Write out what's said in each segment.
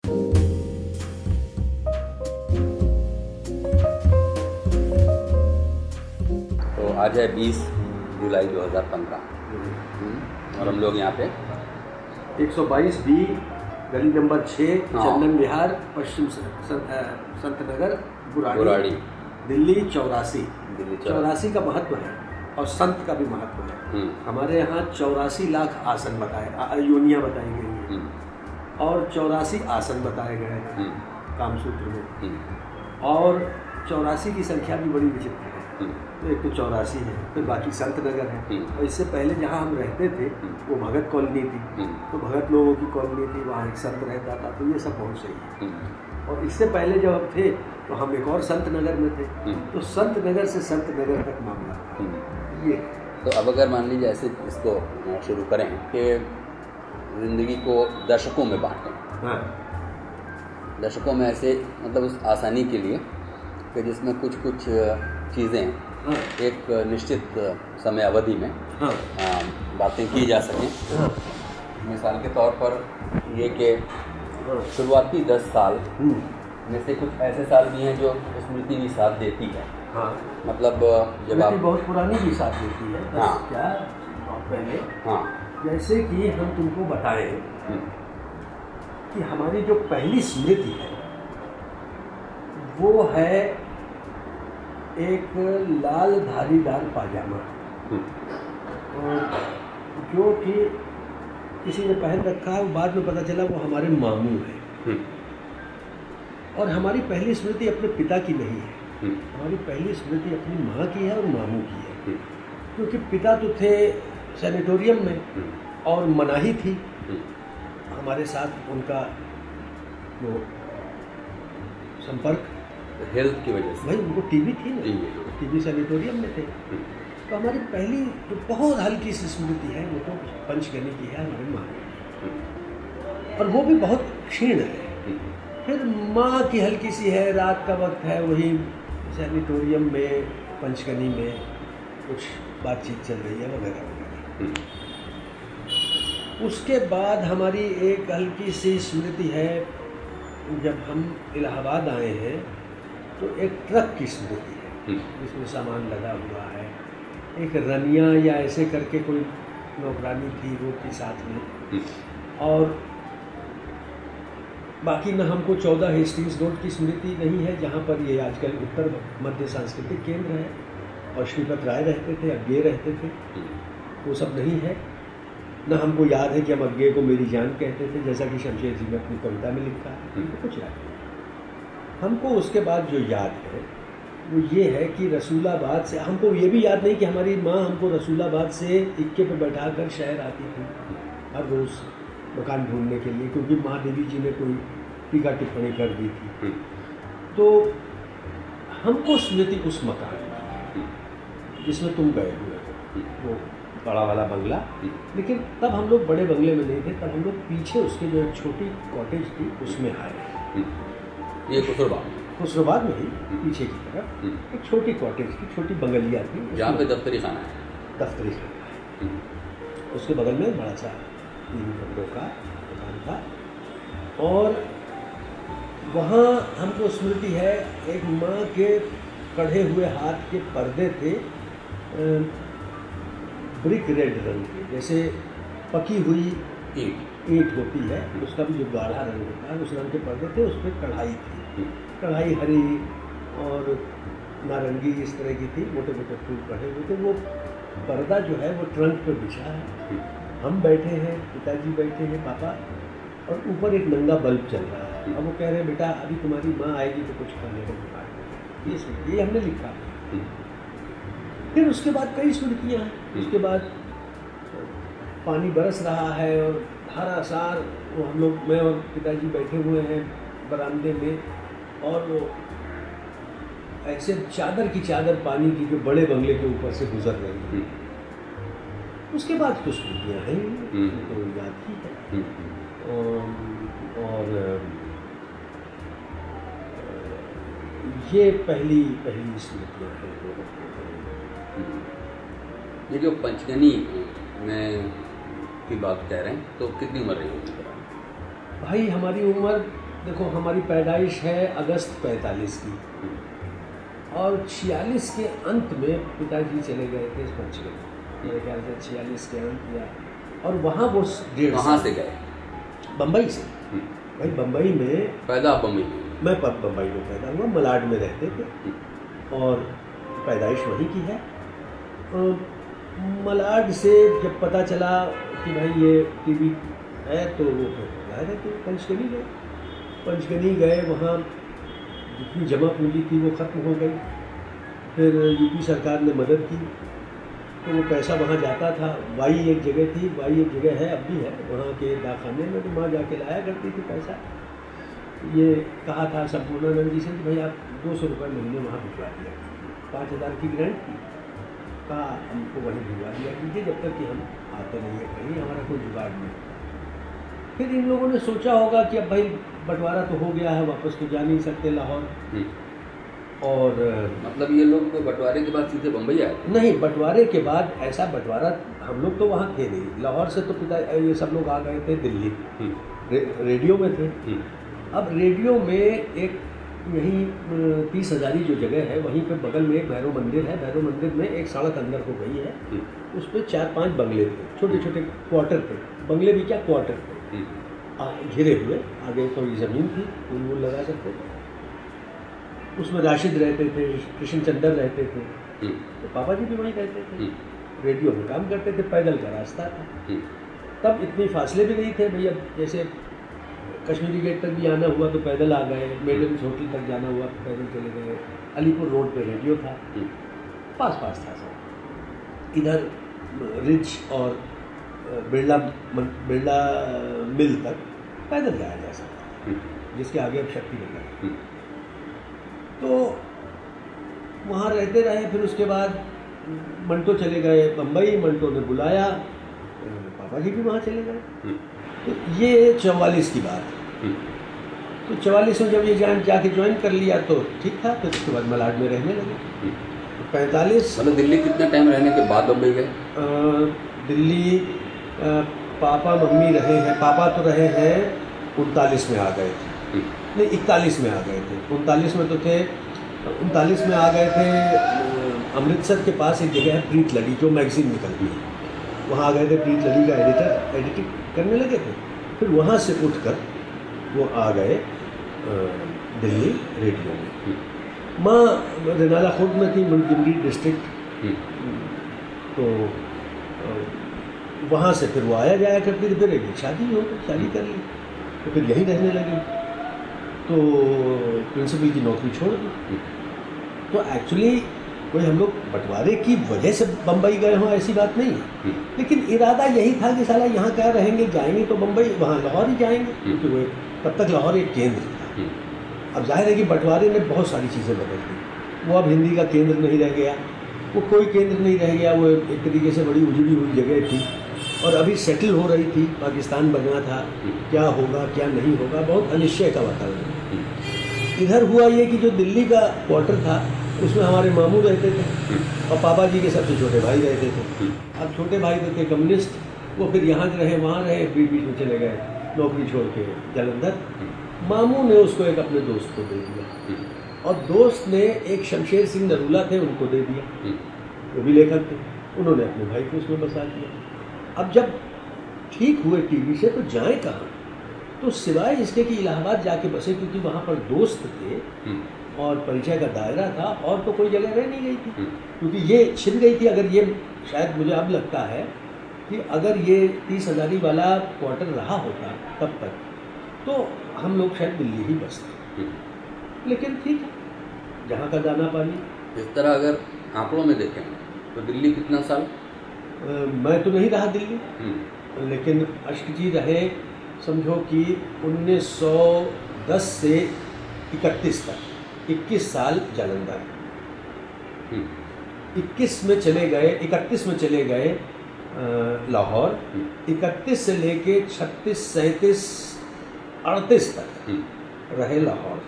तो आज है 20 जुलाई 2015 और हम लोग यहाँ पे 122 बी गली नंबर 6 चंदन विहार पश्चिम संत नगर बुराड़ी दिल्ली 84 का महत्व है और संत का भी महत्व है। हमारे यहाँ 84 लाख आसन बताए योनियाँ बताई गई हैं और 84 आसन बताए गए हैं कामसूत्र में, और 84 की संख्या भी बड़ी विचित्र है। तो एक तो 84 है, फिर बाकी संत नगर है, और इससे पहले जहाँ हम रहते थे वो भगत कॉलोनी थी, तो भगत लोगों की कॉलोनी थी, वहाँ एक संत रहता था, तो ये सब बहुत सही है। और इससे पहले जब हम थे तो हम एक और संत नगर में थे, तो संत नगर से संत नगर तक मामला था ये। तो अब अगर मान लीजिए ऐसे इसको शुरू करें कि ज़िंदगी को दशकों में बांटें, हाँ, दशकों में ऐसे मतलब उस आसानी के लिए कि जिसमें कुछ कुछ चीज़ें हाँ, एक निश्चित समय अवधि में हाँ, बातें की जा सकें। हाँ, मिसाल के तौर पर ये कि शुरुआती 10 साल में से कुछ ऐसे साल भी हैं जो स्मृति भी साथ देती है। हाँ, मतलब जब आप बहुत पुरानी भी साथ देती है। हाँ, क्या पहले हाँ, जैसे कि हम तुमको बताएं कि हमारी जो पहली स्मृति है वो है एक लाल धारीदार पाजामा, और जो कि किसी ने पहन रखा है, बाद में पता चला वो हमारे मामू है। और हमारी पहली स्मृति अपने पिता की नहीं है, हमारी पहली स्मृति अपनी माँ की है और मामू की है, क्योंकि पिता तो थे सैनिटोरियम में और मनाही थी हमारे साथ उनका वो संपर्क, हेल्थ की वजह से भाई उनको टीबी थी ना, टीबी सैनिटोरियम में थे। तो हमारी पहली जो बहुत हल्की सी स्मृति है वो तो पंचगनी की है, हमारी माँ की, और वो भी बहुत क्षीण है। फिर माँ की हल्की सी है, रात का वक्त है, वही सैनिटोरियम में पंचगनी में कुछ बातचीत चल रही है वगैरह वगैरह। उसके बाद हमारी एक हल्की सी स्मृति है, जब हम इलाहाबाद आए हैं तो एक ट्रक की स्मृति है जिसमें सामान लगा हुआ है, एक रनिया या ऐसे करके कोई नौकरानी थी वो थी साथ में, और बाकी न हमको 14 हेस्टिंग्स रोड की स्मृति नहीं है जहाँ पर ये आजकल उत्तर मध्य सांस्कृतिक केंद्र है और श्रीपत राय रहते थे, अज्ञे रहते थे, वो सब नहीं है। न हमको याद है कि हम अज्ञे को मेरी जान कहते थे, जैसा कि शमशेर जी ने अपनी कविता में लिखा है, तो कुछ याद नहीं। हमको उसके बाद जो याद है वो ये है कि रसूलाबाद से, हमको ये भी याद नहीं कि हमारी माँ हमको रसूलाबाद से इक्के पे बैठा कर शहर आती थी हर रोज़ मकान ढूंढने के लिए, क्योंकि महादेवी जी ने कोई टीका टिप्पणी कर दी थी। तो हमको स्मृति उस मकान जिसमें तुम गए हुए हो, वो बड़ा वाला बंगला, लेकिन तब हम लोग बड़े बंगले में नहीं थे, तब हम लोग पीछे उसके जो एक छोटी कॉटेज थी उसमें आए। ये खुसरोबाद में ही पीछे की तरफ एक छोटी कॉटेज थी, छोटी बंगलिया थी, जहाँ पे दफ्तरी खाना है, दफ्तरी खाना है। उसके बगल में बड़ा सा 3 कमरों का दुकान था, और वहाँ हमको स्मृति है एक माँ के कढ़े हुए हाथ के पर्दे थे, ब्रिक रेड रंग के, जैसे पकी हुई ईंट होती है उसका भी जो गाढ़ा रंग होता है, उस रंग के पर्दे थे। उस पर कढ़ाई थी, कढ़ाई हरी और नारंगी इस तरह की थी, मोटे मोटे फूल कढ़े हुए थे। वो पर्दा जो है वो ट्रंक पर बिछा है, हम बैठे हैं, पिताजी बैठे हैं, पापा, और ऊपर एक नंगा बल्ब चल रहा है। अब वो कह रहे हैं बेटा अभी तुम्हारी माँ आएगी तो कुछ खाने को जुगाड़, ये हमने लिखा। फिर उसके बाद कई स्मृतियाँ हैं। उसके बाद पानी बरस रहा है और धारासार, वो हम लोग, मैं और पिताजी बैठे हुए हैं बरामदे में, और वो ऐसे चादर की चादर पानी की जो बड़े बंगले के ऊपर से गुजर रही है। उसके बाद कुछ स्मृतियाँ हैं तो याद ही है। और ये पहली स्मृतियाँ हैं। ये जो पंचगनी में की बात कह रहे हैं, तो कितनी उम्र रही होगी? भाई हमारी उम्र देखो हमारी पैदाइश है अगस्त 45 की, और 46 के अंत में पिताजी चले गए थे पंचगढ़, मेरे ख्याल से 46 के अंत या, और वहाँ वो कहाँ से गए? बम्बई से। भाई बम्बई में पैदा, बम्बई मैं बम्बई में पैदा हुआ, मलाड में रहते थे और पैदाइश वहीं की है। मलाड से जब पता चला कि भाई ये टीबी है तो वो फिर आए थे पंचगनी गए। पंचगनी गए, वहाँ जितनी जमा पूंजी थी वो ख़त्म हो गई। फिर यूपी सरकार ने मदद की तो वो पैसा वहाँ जाता था। वाई एक जगह थी, वाई एक जगह है, अब भी है, वहाँ के डाकखाने में, तो वहाँ जाके लाया करती थी पैसा। ये कहा था संपूर्णानंद जी से कि भाई आप 200 रुपये महीने वहाँ भिजवा दिया, 5000 की ग्रांट की, कहा हमको वहीं भिजवा दिया कीजिए जब तक कि हम आते नहीं है कहीं, हमारा कोई जुगाड़ नहीं। फिर इन लोगों ने सोचा होगा कि अब भाई बंटवारा तो हो गया है, वापस तो जा नहीं सकते लाहौर। और मतलब ये लोग बंटवारे के बाद सीधे बम्बई आए? नहीं, बंटवारे के बाद ऐसा बंटवारा हम लोग तो वहाँ थे नहीं, लाहौर से तो पिता ये सब लोग आ गए थे दिल्ली, रेडियो में थे। अब रेडियो में एक यहीं 30 हज़ारी जो जगह है वहीं पे बगल में एक भैरव मंदिर है, भैरव मंदिर में एक सड़क अंदर हो गई है, उस पर 4-5 बंगले थे, छोटे छोटे क्वार्टर थे, बंगले भी क्या क्वार्टर थे, घिरे हुए, आगे थोड़ी ज़मीन थी, फूल लगा सकते थे। उसमें राशिद रहते थे, कृष्ण चंद्र रहते थे, तो पापा जी भी वहीं रहते थे, रेडियो में काम करते थे, पैदल का रास्ता था। तब इतने फासले भी नहीं थे भैया, जैसे कश्मीरी गेट तक भी आना हुआ तो पैदल आ गए, मेडल्स होटल तक जाना हुआ तो पैदल चले गए, अलीपुर रोड पे रेडियो था, पास पास था सब। इधर रिच और बिरला मिल तक पैदल जाया जा सकता, जिसके आगे अब शक्ति नगर। तो वहाँ रहते रहे। फिर उसके बाद मंटो चले गए बम्बई, मंटो ने बुलाया, पापा जी भी वहाँ चले गए। तो ये 44 की बात है। तो 44 में जब ये जाके ज्वाइन कर लिया तो ठीक था, फिर उसके बाद मलाड में रहने लगे। 45 मतलब दिल्ली कितना टाइम रहने के बाद बम्बई गए? दिल्ली पापा मम्मी रहे हैं, पापा तो रहे हैं 39 में आ गए थे, नहीं 41 में आ गए थे, 39 में तो थे, 39 में आ गए थे। अमृतसर के पास एक जगह है प्रीत लड़ी, जो मैगजीन निकलती है, वहाँ आ गए थे, प्रीत लड़ी का एडिटिंग करने लगे थे। फिर वहाँ से उठकर वो आ गए दिल्ली रेडियो में। माँ रेनाला खुर्द में थी, मुल्किमरी डिस्ट्रिक्ट, तो वहाँ से फिर वो आया जाया करती थी। फिर एक शादी हो गई, शादी कर ली, तो फिर यहीं रहने लगी। तो प्रिंसिपल की नौकरी छोड़ दी। तो एक्चुअली कोई हम लोग बंटवारे की वजह से बम्बई गए हों ऐसी बात नहीं है, लेकिन इरादा यही था कि साला यहाँ क्या रहेंगे, जाएंगे तो बम्बई, वहाँ लाहौर ही जाएंगे, क्योंकि वो तब तक लाहौर एक केंद्र था। अब जाहिर है कि बंटवारे ने बहुत सारी चीज़ें बदल दी। वो अब हिंदी का केंद्र नहीं रह गया, वो कोई केंद्र नहीं रह गया, वो एक तरीके से बड़ी उजड़ी हुई जगह थी और अभी सेटल हो रही थी, पाकिस्तान बनना था, क्या होगा क्या नहीं होगा, बहुत अनिश्चय का वातावरण। इधर हुआ ये कि जो दिल्ली का क्वार्टर था उसमें हमारे मामू रहते थे और पापा जी के सबसे छोटे भाई रहते थे। अब छोटे भाई तो थे कम्युनिस्ट, वो फिर यहाँ रहे वहाँ रहे, बीच बीच में चले गए नौकरी छोड़ के जालंधर। मामू ने उसको एक अपने दोस्त को दे दिया और दोस्त ने एक शमशेर सिंह नरूला थे उनको दे दिया, वो भी लेखक थे, उन्होंने अपने भाई को उसमें बसा दिया। अब जब ठीक हुए टीवी से तो जाए कहाँ, तो सिवाय इसके कि इलाहाबाद जाके बसे, क्योंकि वहाँ पर दोस्त थे और परिचय का दायरा था, और तो कोई जगह रह नहीं गई थी, क्योंकि ये छिन गई थी। अगर ये शायद मुझे अब लगता है कि अगर ये 30 हज़ारी वाला क्वार्टर रहा होता तब तक तो हम लोग शायद दिल्ली ही बसते। लेकिन ठीक है, जहाँ का दाना पानी। इस तरह अगर आंकड़ों में देखें तो दिल्ली कितना साल? मैं तो नहीं रहा दिल्ली, लेकिन अश्क जी रहे, समझो कि 1910 से 31 तक 21 साल जालंधर, 21 में चले गए, 31 में चले गए लाहौर, 31 से लेके 36, 37, 38 तक रहे लाहौर।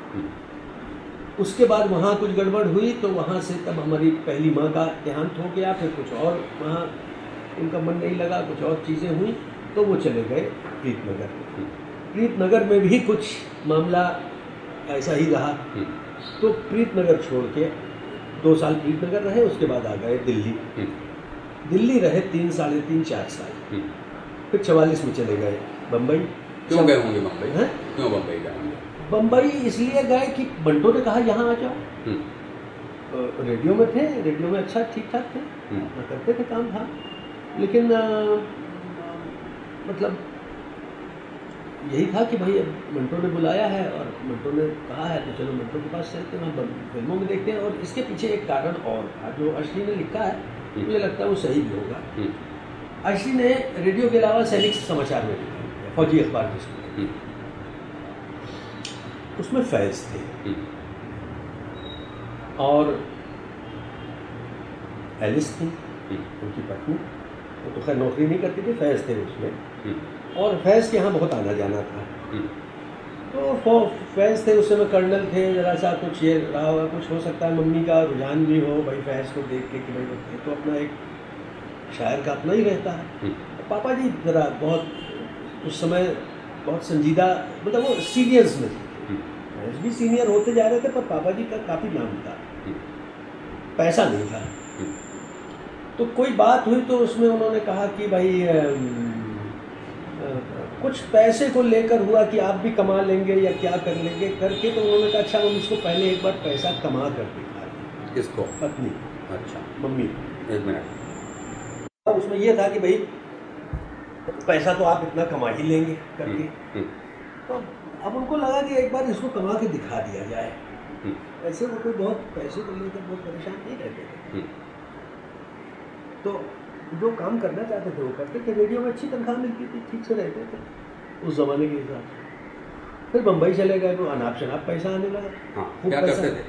उसके बाद वहाँ कुछ गड़बड़ हुई तो वहाँ से तब हमारी पहली माँ का देहांत हो गया, फिर कुछ और वहाँ उनका मन नहीं लगा, कुछ और चीज़ें हुई तो वो चले गए प्रीतनगर। प्रीतनगर में भी कुछ मामला ऐसा ही रहा। तो प्रीतनगर छोड़ के 2 साल प्रीतनगर रहे, उसके बाद आ गए दिल्ली। दिल्ली रहे 3 साढ़े 3 4 साल। फिर 44 में चले गए बम्बई। क्यों गए होंगे बम्बई? हैं? क्यों बम्बई गए होंगे? बम्बई इसलिए गए कि बंटो ने कहा यहाँ आ जाओ। रेडियो में थे, रेडियो में अच्छा ठीक ठाक थे, अपना करते थे काम था, लेकिन मतलब यही था कि भाई मंटो ने बुलाया है और मंटो ने कहा है तो चलो मंटो के पास चलते हैं, हम फिल्मों में देखते हैं। और इसके पीछे एक कारण और था जो अश्ली ने लिखा है, मुझे लगता है वो सही भी होगा। अश्ली ने रेडियो के अलावा सैनिक समाचार में लिखा, फौजी अखबार जिसको, उसमें फैज़ थे और एलिस थी उनकी पत्नी। वो तो खैर नौकरी नहीं करती थी, फैज़ थे उसमें, और फैज़ के यहाँ बहुत आना जाना था। तो फैज़ थे उस समय कर्नल थे, ज़रा सा कुछ ये रहा होगा, कुछ हो सकता है मम्मी का रुझान भी हो भाई फैज़ को देख के कि भाई तो अपना एक शायर का अपना ही रहता है। पापा जी ज़रा बहुत उस समय बहुत संजीदा, मतलब वो सीनियर्स में थे, फैज़ भी सीनियर होते जा रहे थे, पर पापा जी का काफ़ी नाम था, पैसा नहीं था। तो कोई बात हुई तो उसमें उन्होंने कहा कि भाई कुछ पैसे को लेकर हुआ कि आप भी कमा लेंगे या क्या कर लेंगे करके, तो उन्होंने कहा अच्छा हम इसको पहले एक बार पैसा कमा कर दिखा दें। किसको? पत्नी। अच्छा, मम्मी। 1 मिनट। उसमें यह था कि भाई पैसा तो आप इतना कमा ही लेंगे करके, तो अब उनको लगा कि एक बार इसको कमा के दिखा दिया जाए। ऐसे वो कोई बहुत पैसे को लेकर बहुत परेशान नहीं रहते थे, तो जो काम करना चाहते थे वो करते थे। रेडियो में अच्छी तनख्वाह मिलती थी, ठीक से रहते थे उस ज़माने के हिसाब से। फिर बम्बई चले गए तो अनाप शनाप पैसा आने लगा। हाँ, क्या करते थे?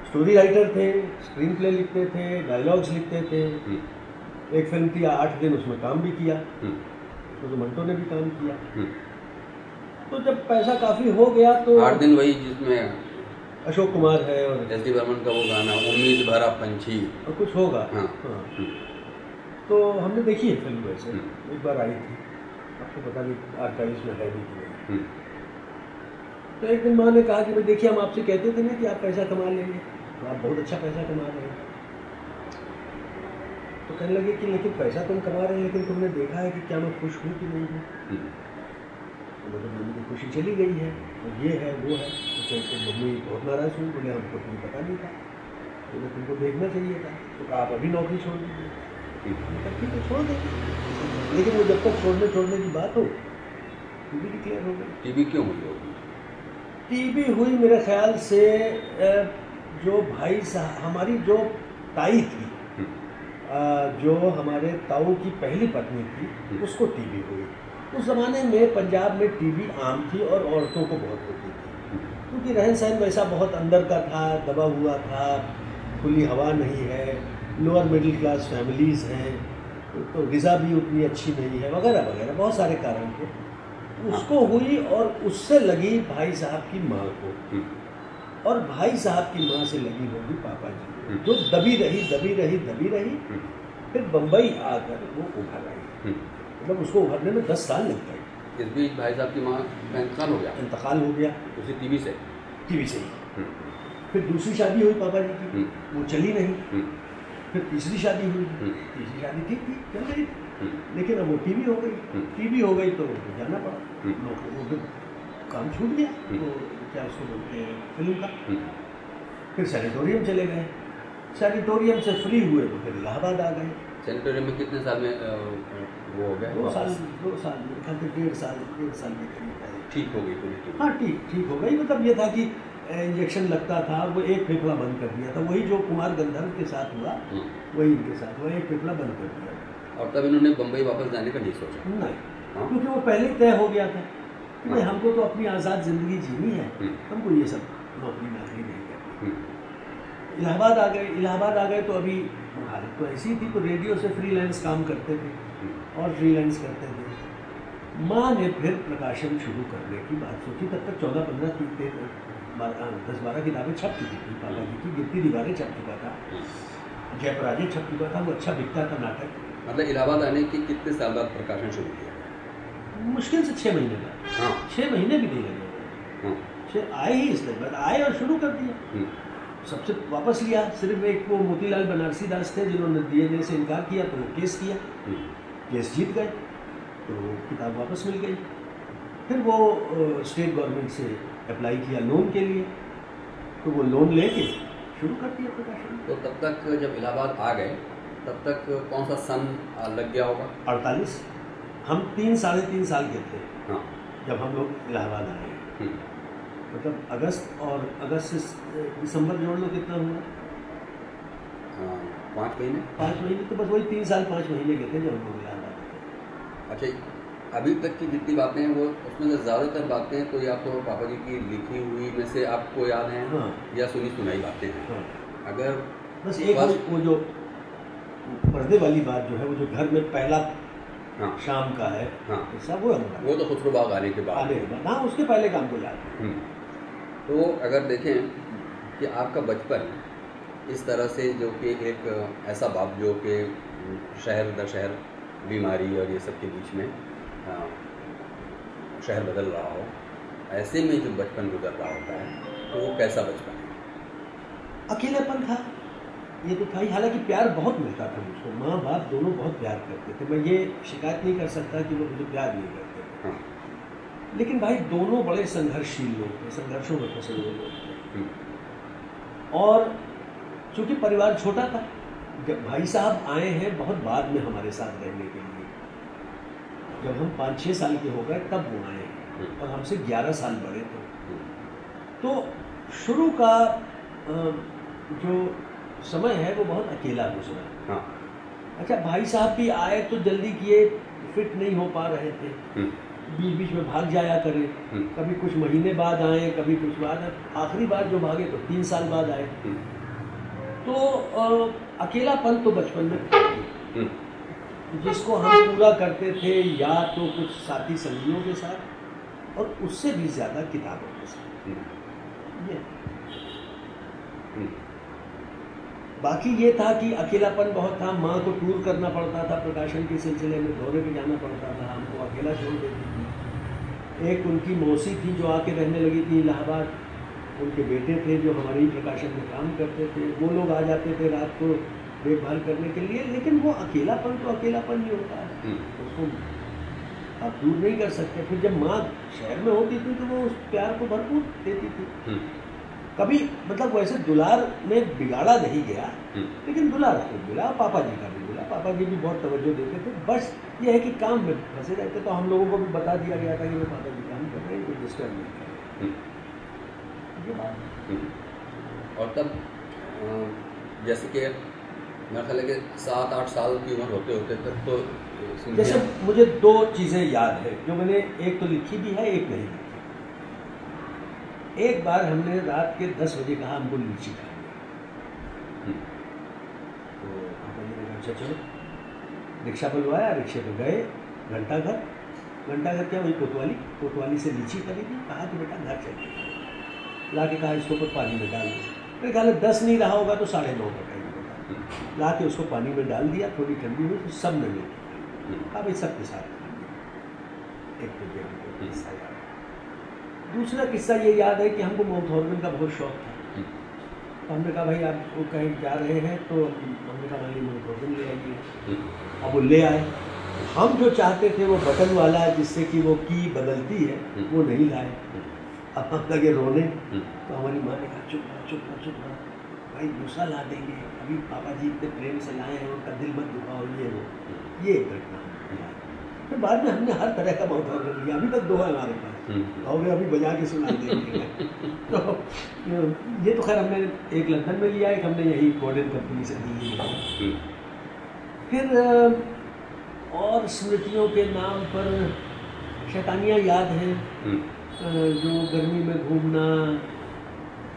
स्टोरी राइटर थे, स्क्रीन प्ले लिखते थे, डायलॉग्स लिखते थे। एक फिल्म थी 8 दिन, उसमें काम भी किया, तो मंटो ने भी काम किया। तो जब पैसा काफ़ी हो गया तो 8 दिन वही जिसमें अशोक कुमार है और एस.डी. बर्मन का वो गाना उम्मीद भरा पंछी और कुछ होगा। हाँ। तो हमने देखी है फिल्म, वैसे एक बार आई थी, आपको पता नहीं आर्काइव्स में है भी कि नहीं। तो एक दिन माँ ने कहा कि भाई देखिए हम आपसे कहते थे ना कि आप पैसा कमा लेंगे, तो आप बहुत अच्छा पैसा कमा रहे हैं। तो कहने लगे कि लेकिन पैसा तुम कमा रहे हैं, लेकिन तुमने देखा है कि क्या मैं खुश हूँ कि नहीं हूँ? तो मतलब मम्मी की खुशी चली गई है और ये है वो है। तो मम्मी बहुत नाराज़ हुई, बोले हमको तुम्हें पता नहीं था, तो तुमको देखना चाहिए था, तो आप अभी नौकरी छोड़ दीजिए। ठीक है छोड़ देंगे, लेकिन वो जब तक छोड़ने की बात हो टीवी डिक्लेयर हो गई। टीवी क्यों हुई होगी? टीवी हुई मेरे ख्याल से जो भाई साहब हमारी जो ताई थी, जो हमारे ताऊ की पहली पत्नी थी, उसको टीवी हुई। उस ज़माने में पंजाब में टीवी आम थी और औरतों को बहुत होती थी, क्योंकि रहन सहन वैसा बहुत अंदर का था, दबा हुआ था, खुली हवा नहीं है, लोअर मिडिल क्लास फैमिलीज़ हैं, तो ग़िज़ा भी उतनी अच्छी नहीं है, वगैरह वगैरह बहुत सारे कारण थे। उसको हुई और उससे लगी भाई साहब की माँ को, और भाई साहब की माँ से लगी होगी पापा जी, जो दबी रही। फिर बम्बई आकर वो उभर आई, मतलब उसको उभरने में 10 साल लग गए। इस बीच भाई साहब की माँ का इंतकाल हो गया उसी टीवी से ही। फिर दूसरी शादी हुई पापा जी की, वो चली नहीं। फिर तीसरी शादी हुई, तीसरी शादी ठीक थी, चल रही, लेकिन अब वो टीवी हो गई तो जाना पड़ा, वो फिर काम छूट गया, तो क्या उसको बोलते हैं फिल्म का। फिर सैनिटोरियम चले गए, सैनिटोरियम से फ्री हुए तो फिर इलाहाबाद आ गए। सैनिटोरियम में कितने साल में वो हो गया? 2 साल 1.5 साल में ठीक हो गई पूरी? हाँ ठीक हो गई। मतलब ये था कि इंजेक्शन लगता था, वो एक फेफड़ा बंद कर दिया था, वही जो कुमार गंधर्व के साथ हुआ वही इनके साथ हुआ, एक फेफड़ा बंद कर दिया। और तब इन्होंने बम्बई वापस जाने का नहीं सोचा? नहीं, क्योंकि वो पहले तय हो गया था कि भाई हमको तो अपनी आज़ाद ज़िंदगी जीनी है, हमको ये सब नौकरी नहीं करनी। इलाहाबाद आ गए तो अभी हालत तो ऐसी थी, तो रेडियो से फ्रीलांस काम करते थे और फ्रीलांस करते थे। माँ ने फिर प्रकाशन शुरू करने की बात सोची, तब तक 14-15 10-12 किताबें छप चुकी थी पापा जी की। गिरती दीवारें छप चुका था, जयपराजय छप चुका था, वो अच्छा बिकता था नाटक। मतलब इलाहाबाद आने के कितने साल बाद प्रकाशन शुरू किया? मुश्किल से 6 महीने का, 6 महीने भी नहीं लगे। आए ही इसके बाद आए और शुरू कर दिया। सबसे वापस लिया, सिर्फ एक वो मोतीलाल बनारसी दास थे जिन्होंने DNA से इनकार किया, तो वो केस किया, केस जीत गए, तो किताब वापस मिल गई। फिर वो स्टेट गवर्नमेंट से अप्लाई किया लोन के लिए, तो वो लोन लेके शुरू कर दिया प्रकाशन। तो तब तक जब इलाहाबाद आ गए तब तक कौन सा सन लग गया होगा? 48। हम 3 साढ़े 3 साल के थे जब हम लोग इलाहाबाद आए। मतलब अगस्त से दिसंबर जोड़ लो कितना हुआ? 5 महीने। 5 महीने, तो बस वही 3 साल 5 महीने के थे जब हम लोग इलाहाबाद आए। अच्छा, अभी तक की जितनी बातें हैं वो उसमें से ज़्यादातर बातें कोई आपको पापा जी की लिखी हुई में से आपको याद हैं? या सुनी सुनाई बातें हैं? अगर बस एक वो जो पर्दे वाली बात जो है, वो जो घर में पहला शाम का है, सब वो तो खुसरोबाग आने के बाद, उसके पहले काम को याद है। तो अगर देखें कि आपका बचपन इस तरह से, जो कि एक ऐसा बाप जो कि शहर दर शहर बीमारी और ये सब के बीच में शहर बदल रहा हो, ऐसे में जो बचपन गुजर रहा होता है, तो वो कैसा बचपन है? अकेलापन था, ये तो था ही। हालांकि प्यार बहुत मिलता था मुझको, माँ बाप दोनों बहुत प्यार करते थे। मैं ये शिकायत नहीं कर सकता कि वो मुझे प्यार नहीं करते थे। लेकिन भाई दोनों बड़े संघर्षशील लोग थे, संघर्षों में फंसे हुए लोग थे। और चूँकि परिवार छोटा था, जब भाई साहब आए हैं बहुत बाद में हमारे साथ रहने के लिए, जब हम 5-6 साल के हो गए तब वो आए, और हमसे 11 साल बड़े थे। तो शुरू का जो समय है वो बहुत अकेला गुजरा। अच्छा, भाई साहब भी आए तो जल्दी किए, फिट नहीं हो पा रहे थे, बीच बीच में भाग जाया करे, कभी कुछ महीने बाद आए, कभी कुछ बाद। आखिरी बार जो भागे तो 3 साल बाद आए। तो अकेलापन तो बचपन में जिसको हम पूरा करते थे या तो कुछ साथी संगियों के साथ, और उससे भी ज़्यादा किताबों के साथ। ये बाकी ये था कि अकेलापन बहुत था। माँ को टूर करना पड़ता था, प्रकाशन के सिलसिले में दौरे पे जाना पड़ता था, हमको अकेला छोड़ देती थी। एक उनकी मौसी थी जो आके रहने लगी थी इलाहाबाद, उनके बेटे थे जो हमारे ही प्रकाशन में काम करते थे, वो लोग आ जाते थे रात को देखभाल करने के लिए। लेकिन वो अकेलापन तो अकेलापन ही होता है, उसको आप दूर नहीं कर सकते। फिर जब माँ शहर में होती थी तो वो उस प्यार को भरपूर देती थी। कभी मतलब वैसे दुलार में बिगाड़ा नहीं गया, लेकिन दुलार खूब मिला। पापा जी का भी मिला, पापा जी भी बहुत तवज्जो देते थे। बस ये है कि काम में फंसे रहते, तो हम लोगों को भी बता दिया गया था कि मैं पापा जी काम कर रहे हैं, कोई डिस्टर्ब नहीं कर रहे। ये बात। और तब जैसे कि मेरा ख्याल है कि 7-8 साल की उम्र होते होते तक तो जैसे मुझे 2 चीज़ें याद है जो मैंने एक तो लिखी भी है, एक नहीं लिखी। एक बार हमने रात के 10 बजे कहा हमको लीची खानी, तो पापा जी ने कहा अच्छा चलो, रिक्शा बुलवाया, रिक्शे पे गए घंटाघर क्या वही कोतवाली से लीची खरीदी। कहा कि बेटा घर चलिए, ला के कहा इसको ऊपर पानी में डाल दो। मेरे ख्याल 10 नहीं रहा होगा तो 9:30 का टाइम होगा। ला के उसको पानी में डाल दिया, थोड़ी ठंडी हुई तो सब ने मिल कहा भाई सबके साथ। एक तो ये हमको किस्सा याद। दूसरा किस्सा ये याद है कि हमको माउथ ऑर्गन का बहुत शौक था, तो हमने कहा भाई आप वो कहीं जा रहे हैं, तो हमने कहा भाई माउथ ऑर्गन ले आइए। अब वो ले आए। हम जो चाहते थे वो बटन वाला जिससे कि वो की बदलती है, वो नहीं लाए। अब हम लगे रोने, तो हमारी माँ ने कहा चुप रहा भाई, दूसरा ला देंगे, अभी पापा जी इतने प्रेम से लाए हैं, उनका दिल मत दुखाओ। ये एक घटना। फिर बाद में हमने हर तरह का माउथ ऑर्गन लिया, अभी तक 2 है हमारे पास, और अभी बजा के सुना देंगे। तो ये तो खैर हमने एक लंदन में लिया, एक हमने यही मॉडर्न कंपनी से ली। फिर और स्मृतियों के नाम पर शैतानियाँ याद हैं, जो गर्मी में घूमना,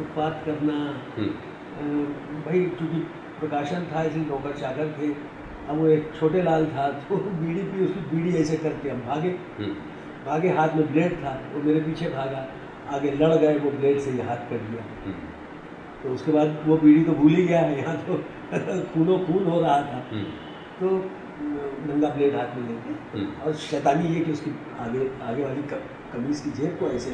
उत्पात करना। भाई चूँकि प्रकाशन था इसलिए नौकर चाकर थे। अब वो एक छोटे लाल था तो बीड़ी पी, उसकी बीड़ी ऐसे करके हम भागे, हाथ में ब्लेड था, वो मेरे पीछे भागा, आगे लड़ गए, वो ब्लेड से ये हाथ कर दिया। तो उसके बाद वो बीड़ी तो भूल ही गया है, यहाँ तो खून हो रहा था। तो नंगा ब्लेड हाथ में लेके, और शैतानी ये कि उसकी आगे वाली कमीज की जेब को ऐसे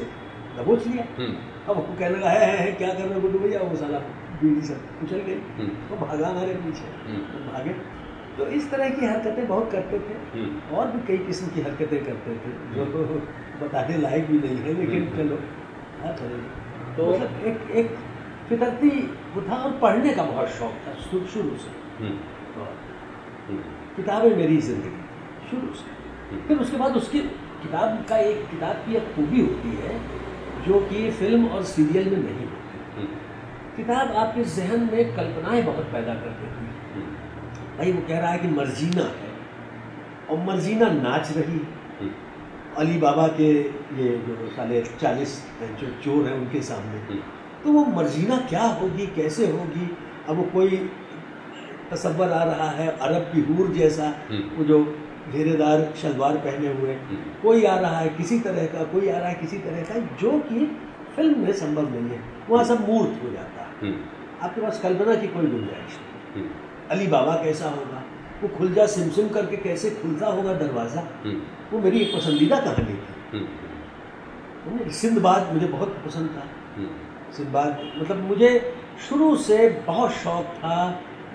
दबोच लिया। अब वो कहने लगा है क्या कर रहे हो गुड्डू भैया, वो साला बीड़ी से उछल गई, वो भागा हमारे पीछे, तो भागे। तो इस तरह की हरकतें बहुत करते थे, और भी कई किस्म की हरकतें करते थे जो बताने लायक भी नहीं है, लेकिन चलो क्या करें। तो मतलब एक फितरती वो था, और पढ़ने का बहुत शौक था शुरू से। किताबें मेरी जिंदगी शुरू से। फिर उसके बाद उसकी किताब की एक खूबी होती है जो कि फिल्म और सीरियल में नहीं होती। किताब आपके जहन में कल्पनाएं बहुत पैदा कर देती है। भाई वो कह रहा है कि मर्जीना है, और मर्जीना नाच रही अली बाबा के ये जो साले 40 जो चोर हैं उनके सामने, तो वो मर्जीना क्या होगी, कैसे होगी। अब वो कोई तसव्वुर आ रहा है अरब की हूर जैसा, वो जो घेरेदार शलवार पहने हुए, कोई आ रहा है किसी तरह का, कोई आ रहा है किसी तरह का, जो कि फिल्म में संभव नहीं है। वहाँ सब मूर्त हो जाता है, आपके पास कल्पना की कोई गुंजाइश नहीं। अली बाबा कैसा होगा, वो खुलजा सिमसिम करके कैसे खुलता होगा दरवाज़ा, वो मेरी एक पसंदीदा कहानी थी। सिंदबाद मुझे बहुत पसंद था। सिंदबाद मतलब मुझे शुरू से बहुत शौक था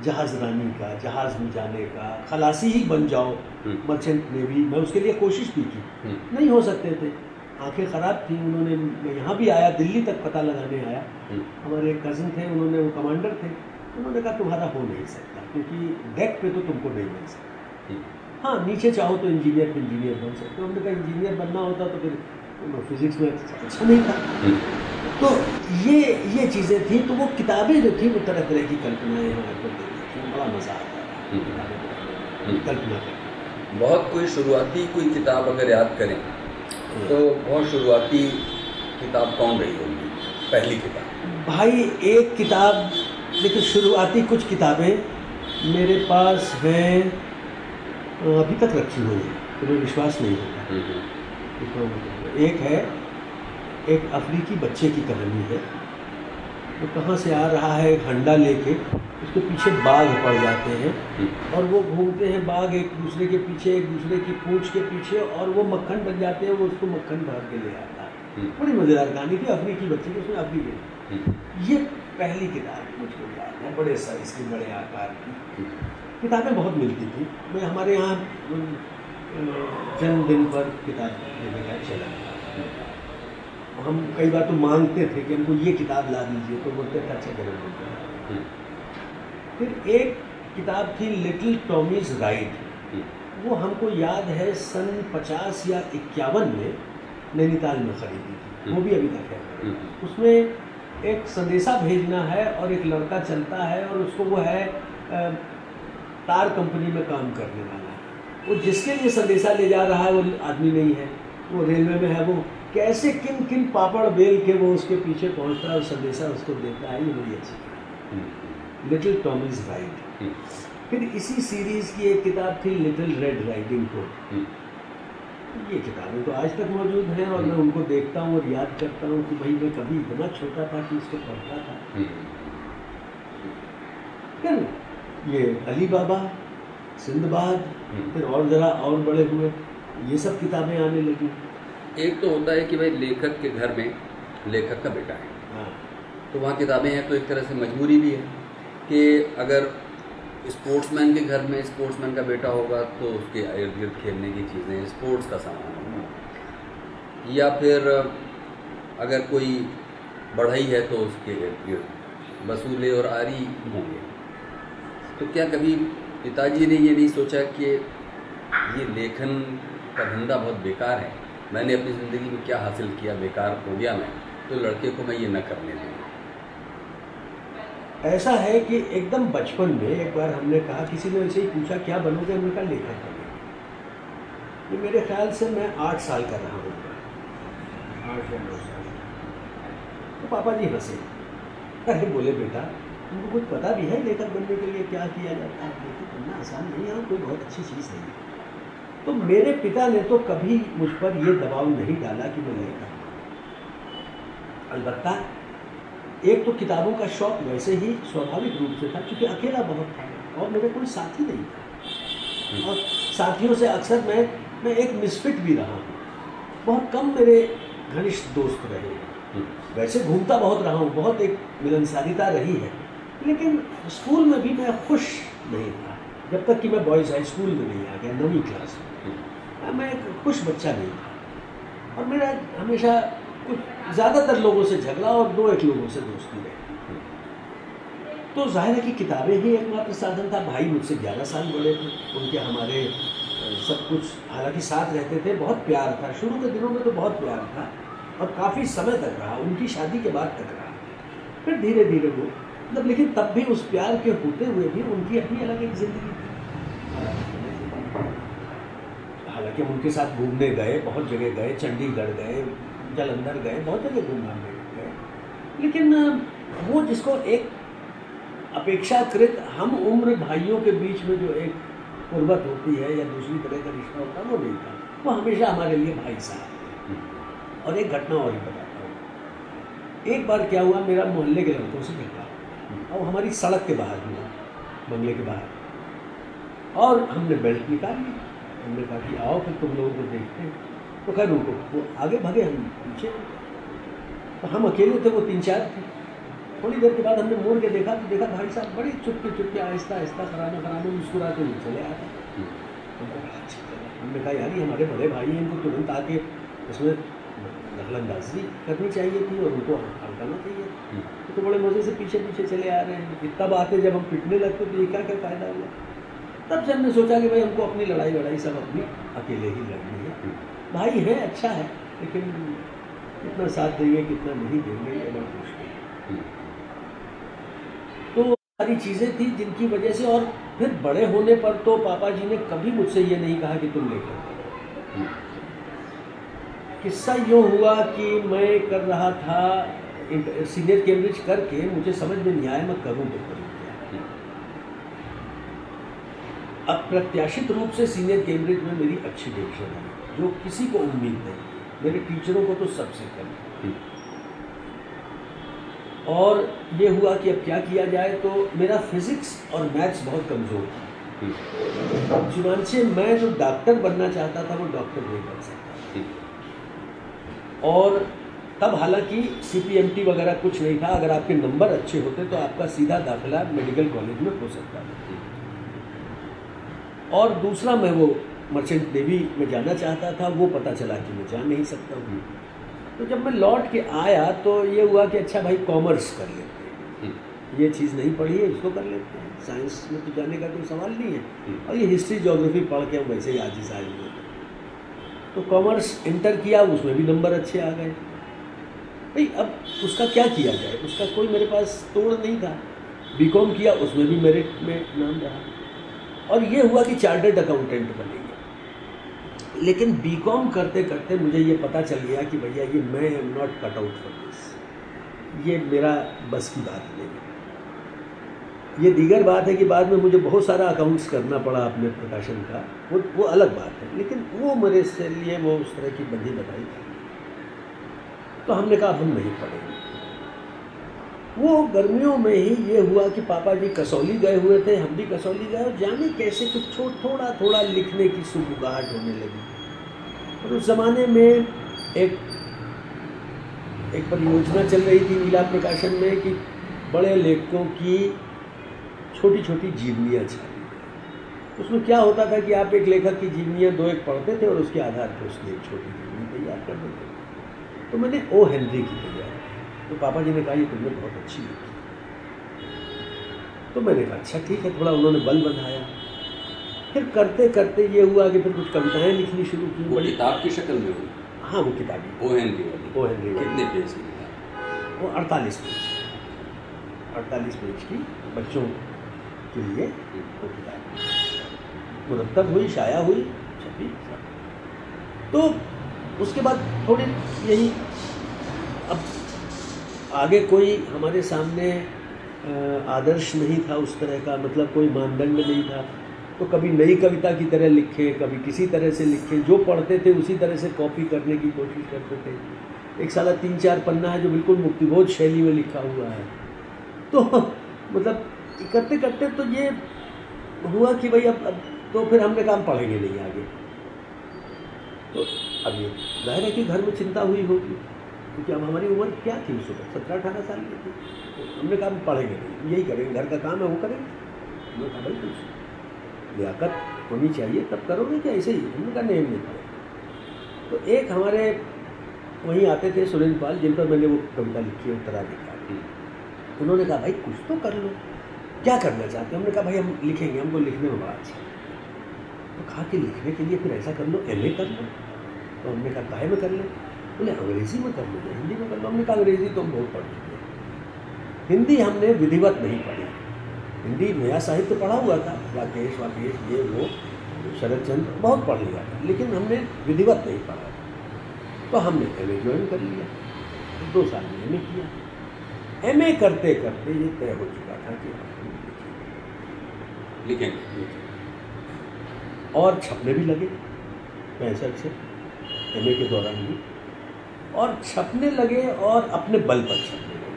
जहाज़ रानी का, जहाज़ में जाने का, खलासी ही बन जाओ मर्चेंट नेवी। मैं उसके लिए कोशिश भी की, नहीं हो सकते थे, आंखें ख़राब थी। उन्होंने, मैं यहाँ भी आया, दिल्ली तक पता लगाने आया, हमारे एक कज़न थे, उन्होंने, वो कमांडर थे, उन्होंने कहा तुम्हारा हो नहीं सकता, क्योंकि डेक पे तो तुमको नहीं मिल सकता। हाँ, नीचे चाहो तो इंजीनियर बन सकते हो। हमने कहा इंजीनियर बनना होता तो फिर फिज़िक्स में अच्छा नहीं था। तो ये चीज़ें थी। तो वो किताबें जो थी वो तरह तरह की कल्पनाएँ हैं, बड़ा मज़ा आता है कल्पना करके। बहुत कोई शुरुआती कोई किताब अगर याद करें तो बहुत शुरुआती किताब कौन रही होगी, पहली किताब? भाई एक किताब, देखिए शुरुआती कुछ किताबें मेरे पास हैं, अभी तक रखी हुई हैं, तुम्हें विश्वास नहीं होगा। एक है, एक अफ्रीकी बच्चे की कहानी है, वो कहाँ से आ रहा है, एक हंडा लेके, उसके पीछे बाघ पड़ जाते हैं, और वो घूमते हैं बाघ एक दूसरे के पीछे, एक दूसरे की पूंछ के पीछे, और वो मक्खन बन जाते हैं, वो उसको मक्खन भर के ले आता है। बड़ी मज़ेदार कहानी थी, अफ्रीकी बच्चे की, उसमें अफ्रीकी। ये पहली किताब मुझको याद है, बड़े साइज की, बड़े आकार की। किताबें बहुत मिलती थी। मैं हमारे यहाँ जन्मदिन पर किताब लेने का चला, हम कई बार तो मांगते थे कि हमको ये किताब ला दीजिए, तो बोलते थे अच्छा जरूर। फिर एक किताब थी लिटिल टॉमीज राइड, वो हमको याद है सन 50 या 51 में नैनीताल में खरीदी थी, वो भी अभी तक है। उसमें एक संदेशा भेजना है और एक लड़का चलता है, और उसको वो है तार कंपनी में काम करने वाला है। वो जिसके लिए संदेशा ले जा रहा है वो आदमी नहीं है, वो रेलवे में है। वो कैसे किन किन पापड़ बेल के वो उसके पीछे पहुंचता है और संदेशा उसको देता है, ये बड़ी अच्छी लिटिल टॉमीज राइड। फिर इसी सीरीज़ की एक किताब थी लिटिल रेड राइडिंग हुड। ये किताबें तो आज तक मौजूद हैं, और मैं उनको देखता हूँ और याद करता हूँ कि भाई मैं कभी इतना छोटा था कि इसको पढ़ता था। फिर ये अली बाबा, सिंदबाद, फिर और ज़रा और बड़े हुए, ये सब किताबें आने लगी। एक तो होता है कि भाई लेखक के घर में लेखक का बेटा है, हाँ, तो वहाँ किताबें हैं, तो एक तरह से मजबूरी भी है कि अगर स्पोर्ट्समैन के घर में स्पोर्ट्समैन का बेटा होगा तो उसके इर्द गिर्द खेलने की चीज़ें, स्पोर्ट्स का सामान होगा, या फिर अगर कोई बढ़ई है तो उसके इर्द गिर्द वसूले और आरी होंगे। तो क्या कभी पिताजी ने ये नहीं सोचा कि ये लेखन का धंधा बहुत बेकार है, मैंने अपनी ज़िंदगी में क्या हासिल किया, बेकार हो गया मैं, तो लड़के को मैं ये न करने दूँ? ऐसा है कि एकदम बचपन में एक बार हमने कहा, किसी ने ऐसे ही पूछा क्या बनोगे, हमने कहा लेखक बनेंगे। ये मेरे ख्याल से मैं 8 साल का रहा हूँ, 8 या 9 साल। तो पापा जी हंसे, अरे बोले बेटा तुमको कुछ पता भी है लेखक बनने के लिए क्या किया जाता है? लेखक बनना आसान नहीं है, कोई बहुत अच्छी चीज़ नहीं है। तो मेरे पिता ने तो कभी मुझ पर ये दबाव नहीं डाला कि मैं लेखक। अलबत्ता एक तो किताबों का शौक़ वैसे ही स्वाभाविक रूप से था, क्योंकि अकेला बहुत था और मेरे कोई साथी नहीं था। और साथियों से अक्सर मैं एक मिसफिट भी रहा हूँ। बहुत कम मेरे घनिष्ठ दोस्त रहे हैं। वैसे घूमता बहुत रहा हूँ, बहुत एक मिलनसारिता रही है, लेकिन स्कूल में भी मैं खुश नहीं था जब तक कि मैं बॉयज़ हाई स्कूल में नहीं आ गया, 9वीं क्लास में। मैं एक खुश बच्चा नहीं था और मेरा हमेशा कुछ ज़्यादातर लोगों से झगड़ा और 2-1 लोगों से दोस्ती रही। तो जाहिर है कि किताबें ही एकमात्र साधन था। भाई मुझसे 11 साल बड़े थे, उनके हमारे सब कुछ हालांकि साथ रहते थे, बहुत प्यार था। शुरू के दिनों में तो बहुत प्यार था और काफ़ी समय तक रहा, उनकी शादी के बाद तक रहा। फिर धीरे धीरे वो मतलब, लेकिन तब भी उस प्यार के होते हुए भी उनकी अपनी अलग एक ज़िंदगी थी। हालांकि हम उनके साथ घूमने गए, बहुत जगह गए, चंडीगढ़ गए, जालंधर गए, बहुत जगह घूमने गए, लेकिन वो जिसको एक अपेक्षाकृत हम उम्र भाइयों के बीच में जो एक कुर्बत होती है या दूसरी तरह का रिश्ता होता है, वो नहीं था। वो हमेशा हमारे लिए भाई साहब थे। और एक घटना और ही बताता हूँ। एक बार क्या हुआ, मेरा मोहल्ले के लड़कों से झगड़ा और हमारी सड़क के बाहर हुआ, बंगले के बाहर, और हमने बेल्ट निकाल ली। हमने कहा कि आओ फिर तुम लोगों को देखते हैं। तो खैर उनको वो आगे भागे, हम पीछे। तो हम अकेले थे, वो 3-4 थे। थोड़ी देर के बाद हमने मोड़ के देखा तो देखा भाई साहब बड़ी चुपके आहिस्ता आहिस्ता खराबे मुस्कुराते हुए चले आते। हमने कहा यार ये हमारे बड़े भाई हैं, इनको तुरंत आके इसमें दखलंदाजी करनी चाहिए थी और उनको हटाना चाहिए। तो बड़े मज़े से पीछे चले आ रहे हैं। तब आते जब हम पिटने लगते तो ये क्या फ़ायदा हुआ। तब से हमने सोचा कि भाई हमको अपनी लड़ाई सब अपनी अकेले ही लड़नी है। भाई है, अच्छा है, लेकिन कितना साथ देंगे कितना नहीं देंगे ये बड़ा मुश्किल है। तो सारी चीज़ें थी जिनकी वजह से, और फिर बड़े होने पर तो पापा जी ने कभी मुझसे ये नहीं कहा कि तुम लेकर करो। किस्सा यूँ हुआ कि मैं कर रहा था सीनियर कैम्ब्रिज करके, मुझे समझ में नहीं आया मैं करूँ तो करूँ क्या। अप्रत्याशित रूप से सीनियर कैम्ब्रिज में मेरी अच्छी डिवीजन आई, जो किसी को उम्मीद नहीं, मेरे टीचरों को तो सबसे कम। और ये हुआ कि अब क्या किया जाए, तो मेरा फिजिक्स और मैथ्स बहुत कमज़ोर था। चुनांचे मैं जो डॉक्टर बनना चाहता था वो डॉक्टर नहीं बन सकता। और तब हालांकि CPMT वगैरह कुछ नहीं था। अगर आपके नंबर अच्छे होते तो आपका सीधा दाखिला मेडिकल कॉलेज में हो सकता था। और दूसरा, मैं वो मर्चेंट नेवी में जाना चाहता था, वो पता चला कि मैं जा नहीं सकता हूँ। तो जब मैं लौट के आया तो ये हुआ कि अच्छा भाई कॉमर्स कर लेते हैं, ये चीज़ नहीं पढ़ी है इसको कर लेते हैं, साइंस में तो जाने का कोई सवाल नहीं है, और ये हिस्ट्री ज्योग्राफी पढ़ के हम वैसे ही आज ही साइंस में। तो कॉमर्स इंटर किया, उसमें भी नंबर अच्छे आ गए। भाई अब उसका क्या किया जाए, उसका कोई मेरे पास तोड़ नहीं था। BCom किया, उसमें भी मेरिट में नाम रहा, और ये हुआ कि चार्टर्ड अकाउंटेंट बनेंगे। लेकिन BCom करते करते मुझे ये पता चल गया कि भैया ये मैं am not cut out for this, ये मेरा बस की बात नहीं। ये दीगर बात है कि बाद में मुझे बहुत सारा अकाउंट्स करना पड़ा अपने प्रकाशन का, वो अलग बात है, लेकिन वो मेरे से लिए वो उस तरह की बंदी बताई। तो हमने कहा हम नहीं पढ़ेंगे। वो गर्मियों में ही ये हुआ कि पापा जी कसौली गए हुए थे, हम भी कसौली गए, और जाने कैसे कुछ थोड़ा लिखने की सुगबुगाहट होने लगी। और उस ज़माने में एक परियोजना चल रही थी नीला प्रकाशन में कि बड़े लेखकों की छोटी छोटी जीवनियाँ छापी। उसमें क्या होता था कि आप एक लेखक की जीवनियाँ 2-1 पढ़ते थे और उसके आधार पर उसकी एक छोटी जीवनी तैयार कर देते थे। तो मैंने O. हेनरी की तैयार, तो पापा जी ने कहा ये तुमने बहुत अच्छी लिखी। तो मैंने कहा अच्छा ठीक है, थोड़ा उन्होंने बल बनाया। फिर करते करते ये हुआ कि फिर कुछ कविताएं लिखनी शुरू की। वो किताब की शक्ल में हुई? हाँ, वो किताबी O. हेनरी वाली। कितने पेज की किताब? वो 48 पेज की बच्चों के लिए वो किताब मुरतब हुई, शाया हुई, छपी। तो उसके बाद थोड़ी यही, अब आगे कोई हमारे सामने आदर्श नहीं था उस तरह का, मतलब कोई मानदंड नहीं था। तो कभी नई कविता की तरह लिखे, कभी किसी तरह से लिखे, जो पढ़ते थे उसी तरह से कॉपी करने की कोशिश करते थे। एक साला 3-4 पन्ना है जो बिल्कुल मुक्तिबोध शैली में लिखा हुआ है। तो मतलब करते करते तो ये हुआ कि भाई अब तो फिर हमने कहा पढ़ेंगे नहीं आगे। तो अब ये जाहिर है कि घर में चिंता हुई होगी, क्योंकि अब हमारी उम्र क्या थी उस वक्त, 17-18 साल की थी। तो हमने कहा पढ़ेंगे नहीं, यही करेंगे, घर का काम है वो करेंगे। हमने कहा भाई कुछ लियाकत होनी चाहिए तब करोगे क्या ऐसे ही? हमने कहा नहीं पढ़ेंगे। तो एक हमारे वहीं आते थे सुरेंद्र पाल, जिन पर मैंने वो कविता लिखी है उत्तराधिकारी, उन्होंने कहा भाई कुछ तो कर लो, क्या करना चाहते हो? हमने कहा भाई हम लिखेंगे, हमको लिखने में बड़ा अच्छा। तो कहा कि लिखने के लिए फिर ऐसा कर लो, MA कर लो। तो हमने कहा काहे में कर ले? बोले अंग्रेज़ी में कर लो, हिंदी में कर लो। हमने कहा अंग्रेज़ी तो हम बहुत पढ़ चुके हैं, हिंदी हमने विधिवत नहीं पढ़ी। हिंदी नया साहित्य पढ़ा हुआ था, राकेश ये वो शरद चंद्र बहुत पढ़ लिया था, लेकिन हमने विधिवत नहीं पढ़ा। तो हमने MA ज्वाइन कर लिया, 2 साल में MA किया। MA करते करते ये तय हो चुका था कि लिखेंगे, और छपने भी लगे 65 से, MA के दौरान भी, और छपने लगे और अपने बल पर छपने लगे।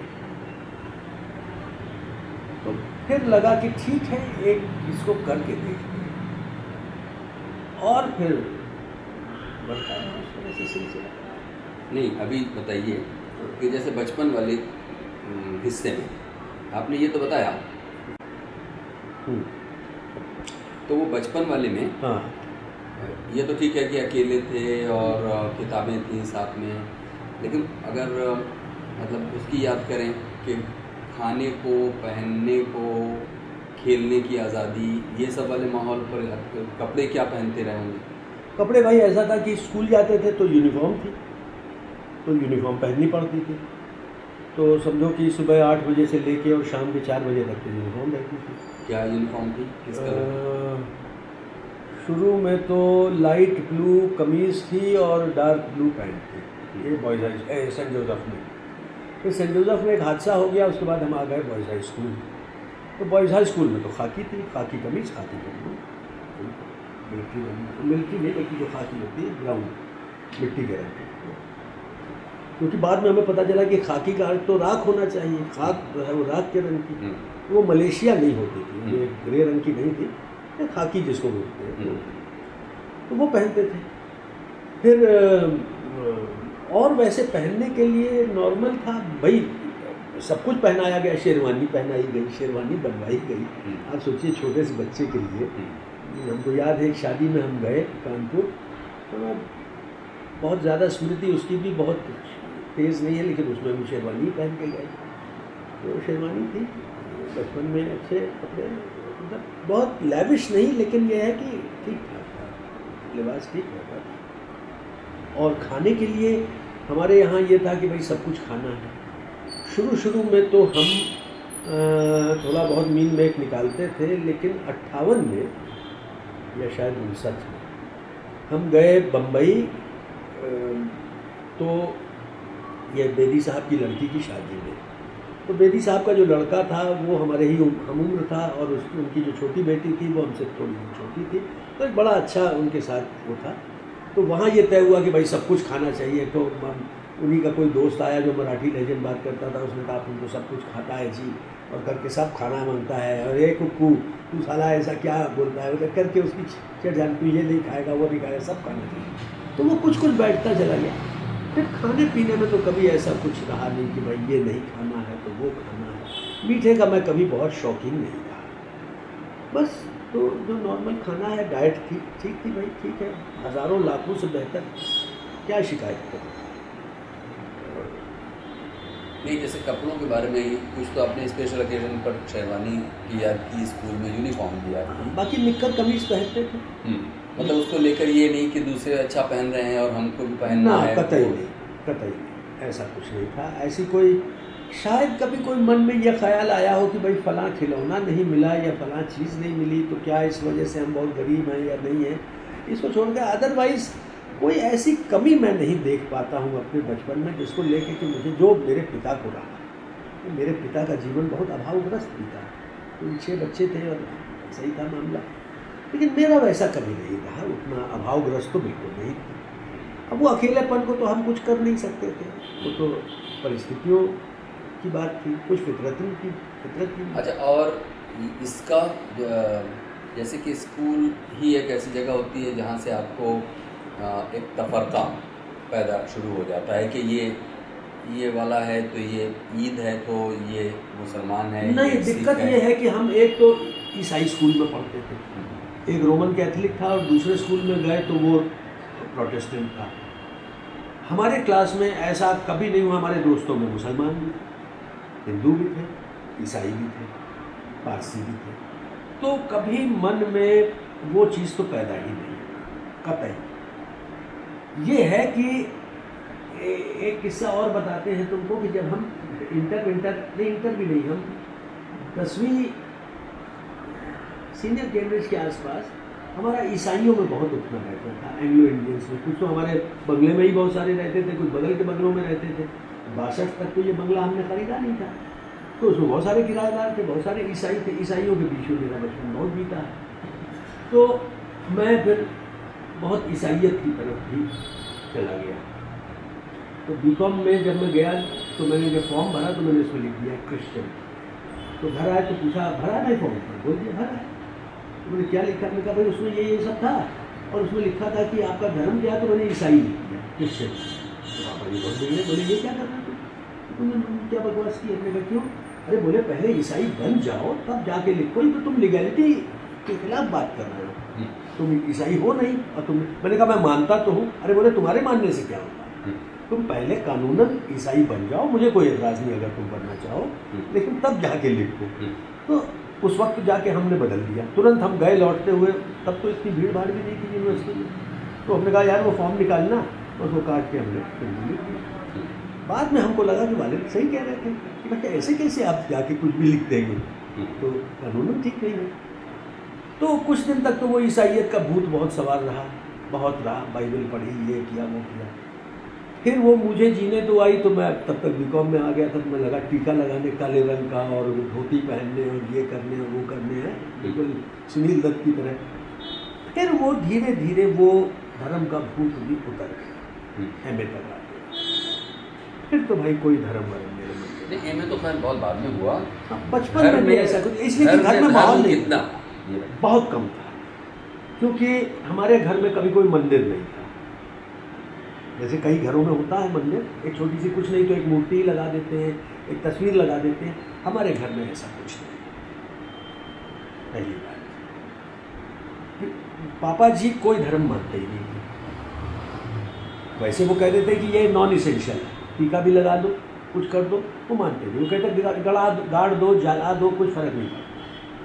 तो फिर लगा कि ठीक है एक इसको करके देखते हैं, और फिर बढ़ता है उस तरह से सिलसिला। नहीं अभी बताइए कि जैसे बचपन वाले हिस्से में आपने ये तो बताया, तो वो बचपन वाले में हाँ ये तो ठीक है कि अकेले थे और किताबें थी साथ में, लेकिन अगर मतलब उसकी याद करें कि खाने को, पहनने को, खेलने की आज़ादी, ये सब वाले माहौल पर कपड़े क्या पहनते रहे होंगे? कपड़े भाई ऐसा था कि स्कूल जाते थे तो यूनिफॉर्म थी, तो यूनिफॉर्म पहननी पड़ती थी। तो समझो कि सुबह 8 बजे से लेके और शाम के 4 बजे तक तो यूनिफॉर्म रहती थी। क्या यूनिफॉर्म थी, किस कलर? शुरू में तो लाइट ब्लू कमीज़ थी और डार्क ब्लू पैंट थी, ये बॉयज़ हाई सेंट जोसेफ में। फिर सेंट जोसेफ में एक हादसा हो गया, उसके बाद हम आ गए बॉयज़ हाई स्कूल। तो बॉयज़ हाई स्कूल में तो खाकी थी, खाकी कमीज़, खाकी ब्लू, मिलिट्री नहीं, बल्कि जो खाकी होती है ब्राउन मिट्टी के रंग की। क्योंकि बाद में हमें पता चला कि खाकी का अर्थ तो राख होना चाहिए, खाक जो है वो राख के रंग की, वो मलेशिया नहीं होती थी, ये ग्रे रंग की नहीं थी, खाकी जिसको बोलते हैं, तो वो पहनते थे। फिर और वैसे पहनने के लिए नॉर्मल था भाई, सब कुछ पहनाया गया, शेरवानी पहनाई गई, शेरवानी बनवाई गई। आप सोचिए छोटे से बच्चे के लिए। हमको याद है एक शादी में हम गए कानपुर, तो बहुत ज़्यादा स्मृति उसकी भी बहुत तेज़ नहीं है, लेकिन उसमें हम शेरवानी पहन के गए। तो शेरवानी थी, बचपन में अच्छे कपड़े, मतलब बहुत लैविश नहीं, लेकिन यह है कि ठीक ठाक था, लिबास ठीक था। और खाने के लिए हमारे यहाँ ये था कि भाई सब कुछ खाना है। शुरू में तो हम थोड़ा बहुत मील मेक निकालते थे, लेकिन 58 में या शायद 59 में हम गए बम्बई। तो ये बेदी साहब की लड़की की शादी में, तो बेदी साहब का जो लड़का था वो हमारे ही हम उम्र था, और उनकी जो छोटी बेटी थी वो हमसे थोड़ी छोटी थी, तो एक बड़ा अच्छा उनके साथ वो था। तो वहाँ ये तय हुआ कि भाई सब कुछ खाना चाहिए। तो उन्हीं का कोई दोस्त आया जो मराठी लहजे बात करता था, उसने कहा अपन तो सब कुछ खाता है जी, और करके सब खाना मांगता है, और एक कुक्कू तू साला ऐसा क्या बोलता है, मतलब करके उसकी चढ़ जान, तू ये नहीं खाएगा वो नहीं खाएगा, सब खाना चाहिए। तो वो कुछ बैठता चला गया। फिर खाने पीने में तो कभी ऐसा कुछ रहा नहीं कि भाई ये नहीं खाना है तो वो खाना है। मीठे का मैं कभी बहुत शौकीन नहीं रहा, बस तो जो नॉर्मल खाना है, डाइट ठीक थी भाई, ठीक है, हज़ारों लाखों से बेहतर, क्या शिकायत करूँ। नहीं, जैसे कपड़ों के बारे में कुछ तो आपने स्पेशल ओकेजन पर शेरवानी की याद की, स्कूल में यूनिफॉर्म की याद की, बाकी निक्कर कमीज पहनते थे। मतलब उसको लेकर ये नहीं कि दूसरे अच्छा पहन रहे हैं और हमको भी पहनना है, कतई नहीं, ऐसा कुछ नहीं था। ऐसी कोई शायद कभी कोई मन में यह ख्याल आया हो कि भाई फ़लाँ खिलौना नहीं मिला या फ़लाँ चीज़ नहीं मिली तो क्या इस वजह से हम बहुत गरीब हैं या नहीं है, इसको छोड़कर अदरवाइज़ कोई ऐसी कमी मैं नहीं देख पाता हूँ अपने बचपन में जिसको लेके कि मुझे जो मेरे पिता को रहा। तो मेरे पिता का जीवन बहुत अभावग्रस्त बीता, तो 6 बच्चे थे और सही था मामला, लेकिन मेरा वैसा कभी नहीं रहा, उतना अभावग्रस्त तो बिल्कुल नहीं था। अब वो अकेलेपन को तो हम कुछ कर नहीं सकते थे, वो तो परिस्थितियों की बात थी, कुछ फितरत की। अच्छा, और इसका जैसे कि स्कूल ही एक ऐसी जगह होती है जहाँ से आपको एक तफरका पैदा शुरू हो जाता है कि ये वाला है तो ये ईद है तो ये मुसलमान है। नहीं, दिक्कत ये है कि हम एक तो ईसाई स्कूल में पढ़ते थे, एक रोमन कैथलिक था, और दूसरे स्कूल में गए तो वो प्रोटेस्टेंट था। हमारे क्लास में ऐसा कभी नहीं हुआ, हमारे दोस्तों में मुसलमान भी थे, हिंदू भी थे, ईसाई भी थे, पारसी भी थे, तो कभी मन में वो चीज़ तो पैदा ही नहीं कतई। ये है कि एक किस्सा और बताते हैं तुमको कि जब हम इंटर भी नहीं, हम 10वीं सीनियर कैम्ब्रिज के आसपास हमारा ईसाइयों में बहुत उठना बैठना था, एंग्लो इंडियंस में। कुछ तो हमारे बंगले में ही बहुत सारे रहते थे, कुछ बगल के बंगलों में रहते थे। 62 तक तो ये बंगला हमने खरीदा नहीं था, तो उसमें बहुत सारे किराएदार थे, बहुत सारे ईसाई थे। ईसाइयों के बीच में मेरा बचपन बहुत बीता है। तो मैं फिर बहुत ईसाइयत की तरफ भी चला गया। तो बीकॉम में जब मैं गया तो मैंने जब फॉर्म भरा तो मैंने उसमें लिख दिया क्रिश्चियन। तो घर आए तो पूछा भरा नहीं फॉर्म? बोल दिया भरा है। तो मैंने क्या लिखा? मैंने कहा भाई उसमें ये सब था, और उसमें लिखा था कि आपका धर्म क्या है, तो मैंने ईसाई लिख दिया, क्रिश्चियन। तो पापा जी बहुत बिगड़े, बोले ये क्या करना तुमने क्या बकवास की? अपने क्यों? अरे बोले पहले ईसाई बन जाओ तब जाके लिखो, तो तुम लीगैलिटी के खिलाफ बात कर रहे हो, तुम ईसाई हो नहीं। और तुम, मैंने कहा मैं मानता तो हूँ। अरे बोले तुम्हारे मानने से क्या होता है, तुम पहले कानूनन ईसाई बन जाओ, मुझे कोई एतराज़ नहीं अगर तुम बनना चाहो, लेकिन तब जाके लिखो। तो उस वक्त जाके हमने बदल दिया, तुरंत हम गए लौटते हुए। तब तो इतनी भीड़ भाड़ भी नहीं थी यूनिवर्सिटी में, तो हमने कहा यार वो फॉर्म निकालना, और वो काट के हमने लिख दिया। बाद में हमको लगा कि वालिद सही कह रहे थे कि बेटा ऐसे कैसे आप जाके कुछ भी लिख देंगे, तो कानूनन ठीक नहीं है। तो कुछ दिन तक तो वो ईसाइयत का भूत बहुत सवार रहा, बहुत रहा, बाइबल पढ़ी, ये किया वो किया। फिर वो मुझे जीने तो आई, तो मैं तब तक बीकॉम में आ गया था। तो मैं लगा टीका लगाने काले रंग का, और धोती पहनने, और ये करने और वो करने हैं, बिल्कुल सुनील दत्त की तरह। फिर वो धीरे धीरे वो धर्म का भूत भी उतर गया, एमए तक आ गया। फिर तो भाई कोई धर्म वरम मेरे मन में नहीं। एमए तो खैर बहुत बाद में हुआ, बचपन में ऐसा कुछ, इसलिए कि घर में माहौल कितना बहुत कम था, क्योंकि हमारे घर में कभी कोई मंदिर नहीं था। जैसे कई घरों में होता है मंदिर, एक छोटी सी कुछ नहीं तो एक मूर्ति लगा देते हैं, एक तस्वीर लगा देते हैं। हमारे घर में ऐसा कुछ नहीं। पहली बात, पापा जी कोई धर्म मानते ही नहीं थे। वैसे वो कहते थे कि ये नॉन इसेंशियल है, टीका भी लगा दो, कुछ कर दो, वो मानते थे। वो कहते गाड़ दो, जला दो, कुछ फर्क नहीं पड़ता।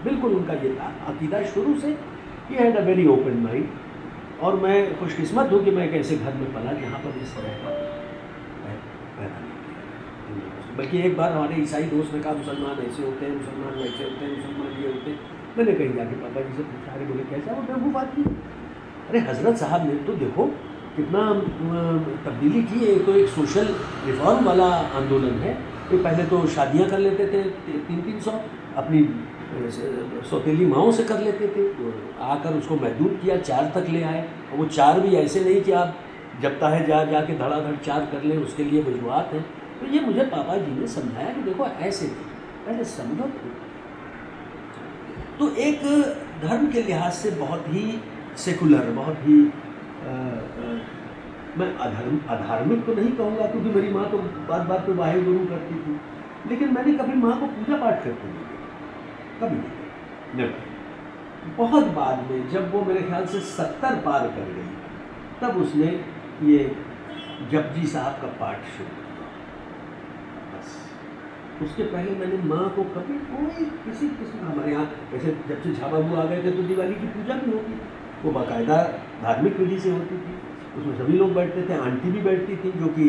बिल्कुल उनका ये था अकीदा शुरू से। He had a very open mind. और मैं खुशकिस्मत हूँ कि मैं एक ऐसे घर में पला जहाँ पर इस तरह का पैदा नहीं किया। बल्कि एक बार हमारे ईसाई दोस्त ने कहा मुसलमान ऐसे होते हैं, मुसलमान वैसे होते हैं, मुसलमान ये होते हैं। मैंने कहीं जाके पापा जी से पूछा, अरे बोले कैसा वो बेवकूफ़ आदमी? अरे हजरत साहब ने तो देखो कितना तब्दीली की है। तो एक सोशल रिफॉर्म वाला आंदोलन है। तो पहले तो शादियाँ कर लेते थे 300-300 अपनी सौतेली माओं से कर लेते थे, आकर उसको महदूद किया, 4 तक ले आए। और वो 4 भी ऐसे नहीं कि आप जब चाहे जाके धड़ाधड़ 4 कर लें, उसके लिए वजूहत हैं। तो ये मुझे पापा जी ने समझाया कि देखो ऐसे पहले समझो। तो एक धर्म के लिहाज से बहुत ही सेकुलर, बहुत ही मैं अधार्मिक तो नहीं कहूँगा, क्योंकि मेरी माँ तो बात बात पे वाहे गुरु करती थी, लेकिन मैंने कभी माँ को पूजा पाठ करते नहीं देखा, कभी नहीं। बहुत बाद में जब वो मेरे ख्याल से 70 पार कर गई, तब उसने ये जपजी साहब का पाठ शुरू किया। बस उसके पहले मैंने माँ को कभी कोई किसी किस्म, हमारे यहाँ वैसे जब से झा बाबू आ गए थे तो दिवाली की पूजा भी होती थी, वो बाकायदा धार्मिक विधि से होती थी। उसमें सभी लोग बैठते थे, आंटी भी बैठती थी जो कि